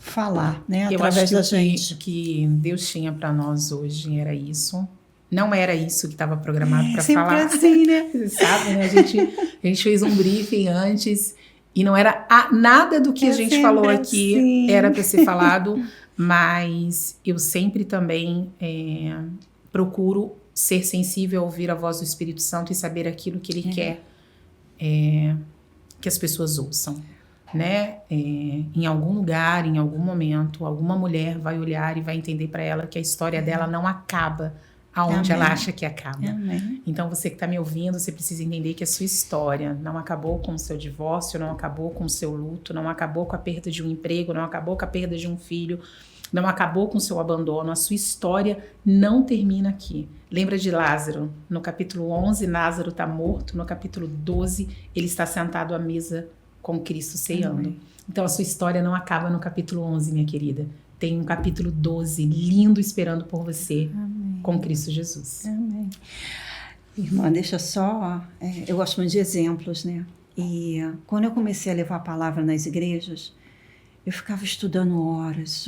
falar, né, através da gente. Que Deus tinha para nós hoje era isso. Não era isso que estava programado para sempre falar. Assim, né? Você sabe, né? A gente fez um briefing antes e não era nada do que a gente falou aqui assim. Era para ser falado, mas eu sempre também procuro ser sensível a ouvir a voz do Espírito Santo e saber aquilo que Ele quer que as pessoas ouçam. Né? Em algum lugar, em algum momento, alguma mulher vai olhar e vai entender para ela que a história dela não acaba aonde ela acha que acaba. Amém. Então você que está me ouvindo, você precisa entender que a sua história não acabou com o seu divórcio, não acabou com o seu luto, não acabou com a perda de um emprego, não acabou com a perda de um filho, não acabou com o seu abandono. A sua história não termina aqui. Lembra de Lázaro? No capítulo 11, Lázaro está morto. No capítulo 12, ele está sentado à mesa com Cristo ceando. Amém. Então a sua história não acaba no capítulo 11, minha querida. Tem um capítulo 12 lindo esperando por você. Amém. Com Cristo Jesus. Amém. Irmã, deixa só... eu gosto muito de exemplos, né? E quando eu comecei a levar a palavra nas igrejas, eu ficava estudando horas.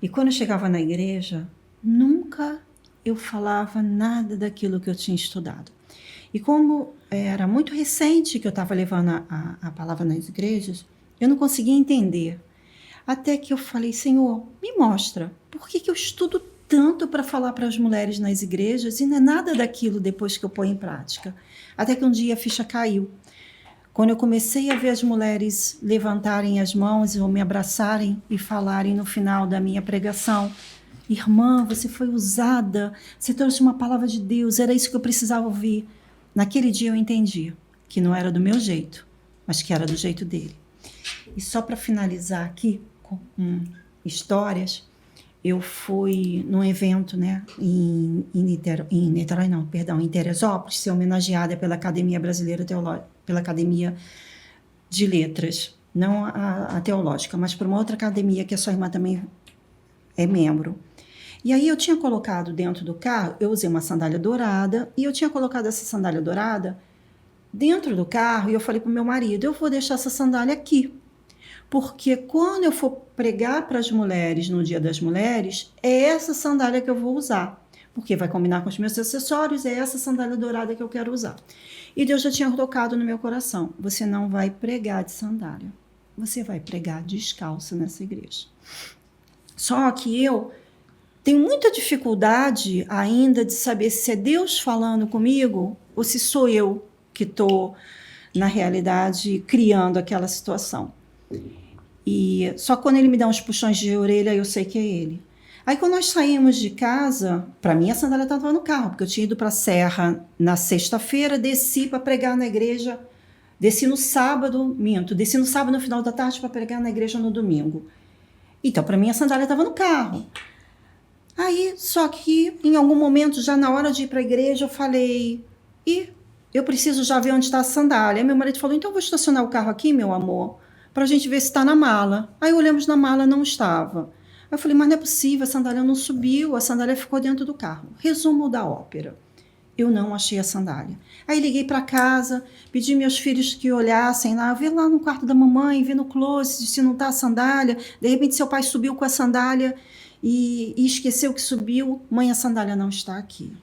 E quando eu chegava na igreja, nunca eu falava nada daquilo que eu tinha estudado. E como era muito recente que eu estava levando a palavra nas igrejas, eu não conseguia entender. Até que eu falei, Senhor, me mostra, por que eu estudo tanto para falar para as mulheres nas igrejas e não é nada daquilo depois que eu ponho em prática? Até que um dia a ficha caiu. Quando eu comecei a ver as mulheres levantarem as mãos ou me abraçarem e falarem no final da minha pregação: irmã, você foi usada, você trouxe uma palavra de Deus, era isso que eu precisava ouvir. Naquele dia eu entendi que não era do meu jeito, mas que era do jeito dele. E só para finalizar aqui com histórias, eu fui num evento, né, em Teresópolis, ser homenageada pela Academia Brasileira Teológica, pela Academia de Letras, não a teológica, mas por uma outra academia que a sua irmã também é membro. E aí eu tinha colocado dentro do carro, eu usei uma sandália dourada, e eu tinha colocado essa sandália dourada dentro do carro, e eu falei para o meu marido: eu vou deixar essa sandália aqui, porque quando eu for pregar para as mulheres no Dia das Mulheres, é essa sandália que eu vou usar, porque vai combinar com os meus acessórios, é essa sandália dourada que eu quero usar. E Deus já tinha tocado no meu coração: você não vai pregar de sandália, você vai pregar descalça nessa igreja. Só que eu tenho muita dificuldade ainda de saber se é Deus falando comigo ou se sou eu que estou, na realidade, criando aquela situação. E só quando ele me dá uns puxões de orelha, eu sei que é ele. Aí, quando nós saímos de casa, para mim a sandália estava no carro, porque eu tinha ido para a Serra na sexta-feira, desci para pregar na igreja, desci no sábado no final da tarde para pregar na igreja no domingo. Então, para mim a sandália estava no carro. Aí, só que em algum momento, já na hora de ir para a igreja, eu falei: eu preciso já ver onde está a sandália. Aí meu marido falou: então eu vou estacionar o carro aqui, meu amor, para a gente ver se está na mala. Aí olhamos na mala, não estava. Aí eu falei: mas não é possível, a sandália não subiu, a sandália ficou dentro do carro. Resumo da ópera: eu não achei a sandália. Aí liguei para casa, pedi meus filhos que olhassem lá, vê lá no quarto da mamãe, vê no closet se não está a sandália. De repente seu pai subiu com a sandália e esqueceu que subiu. Mãe, a sandália não está aqui.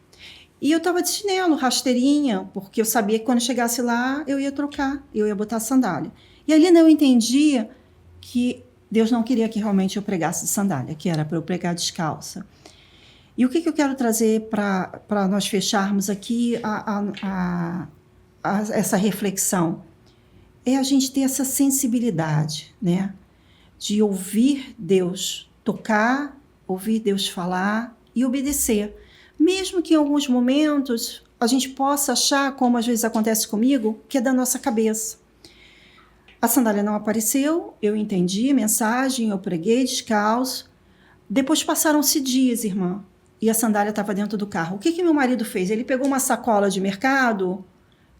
E eu estava de chinelo, rasteirinha, porque eu sabia que quando chegasse lá eu ia trocar, eu ia botar a sandália. E ali eu entendia que Deus não queria que realmente eu pregasse de sandália, que era para eu pregar descalça. E o que eu quero trazer para nós fecharmos aqui essa reflexão? É a gente ter essa sensibilidade, né? De ouvir Deus tocar, ouvir Deus falar e obedecer. Mesmo que em alguns momentos a gente possa achar, como às vezes acontece comigo, que é da nossa cabeça. A sandália não apareceu, eu entendi a mensagem, eu preguei descalço. Depois passaram-se dias, irmã, e a sandália estava dentro do carro. O que meu marido fez? Ele pegou uma sacola de mercado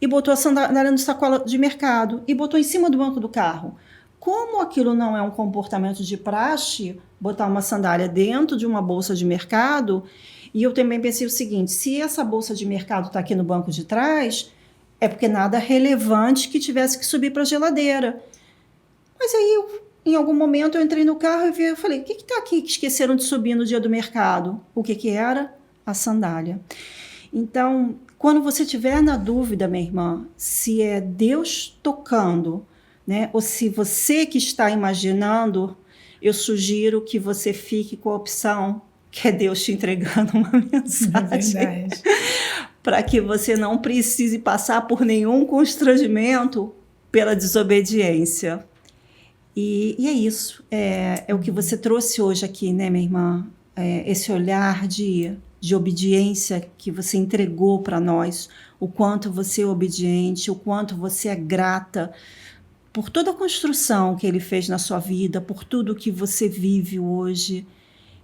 e botou a sandália na sacola de mercado e botou em cima do banco do carro. Como aquilo não é um comportamento de praxe, botar uma sandália dentro de uma bolsa de mercado, e eu também pensei o seguinte: se essa bolsa de mercado está aqui no banco de trás, é porque nada relevante que tivesse que subir para a geladeira. Mas aí, em algum momento, eu entrei no carro e eu falei: o que está aqui que esqueceram de subir no dia do mercado? O que era? A sandália. Então, quando você estiver na dúvida, minha irmã, se é Deus tocando, né, ou se você que está imaginando, eu sugiro que você fique com a opção que é Deus te entregando uma mensagem. É verdade. Para que você não precise passar por nenhum constrangimento pela desobediência. E é isso. É o que você trouxe hoje aqui, né, minha irmã? Esse olhar de obediência que você entregou para nós, o quanto você é obediente, o quanto você é grata por toda a construção que Ele fez na sua vida, por tudo que você vive hoje.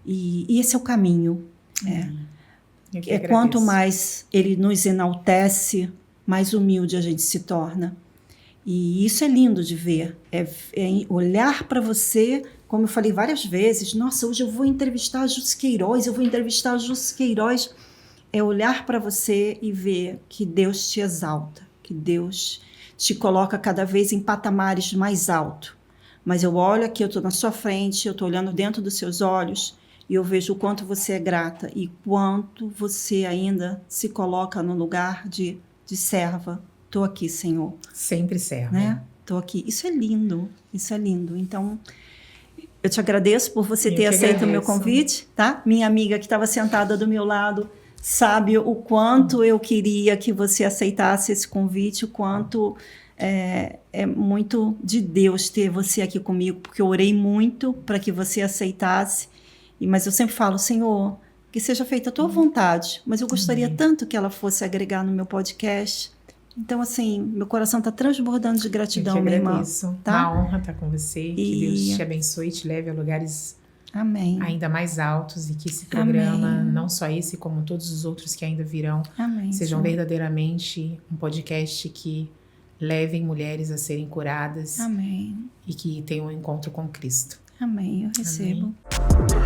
E esse é o caminho. Quanto mais Ele nos enaltece, mais humilde a gente se torna. E isso é lindo de ver. É olhar para você, como eu falei várias vezes: nossa, hoje eu vou entrevistar a Jussi Queiroz, É olhar para você e ver que Deus te exalta, que Deus te coloca cada vez em patamares mais altos. Mas eu olho aqui, eu estou na sua frente, eu estou olhando dentro dos seus olhos, e eu vejo o quanto você é grata e quanto você ainda se coloca no lugar de serva. Estou aqui, Senhor. Sempre serva. Né? Estou aqui. Isso é lindo, isso é lindo. Então, eu te agradeço por você ter aceito o meu convite, tá? Minha amiga que estava sentada do meu lado sabe o quanto eu queria que você aceitasse esse convite, o quanto é muito de Deus ter você aqui comigo, porque eu orei muito para que você aceitasse, mas eu sempre falo, Senhor, que seja feita a tua vontade, mas eu gostaria tanto que ela fosse agregar no meu podcast. Então, assim, meu coração está transbordando de gratidão, minha irmã. Tá? Uma honra estar com você, que Deus te abençoe e te leve a lugares ainda mais altos, e que esse programa, não só esse, como todos os outros que ainda virão, sejam verdadeiramente um podcast que levem mulheres a serem curadas e que tenham um encontro com Cristo. Amém, eu recebo. Amém.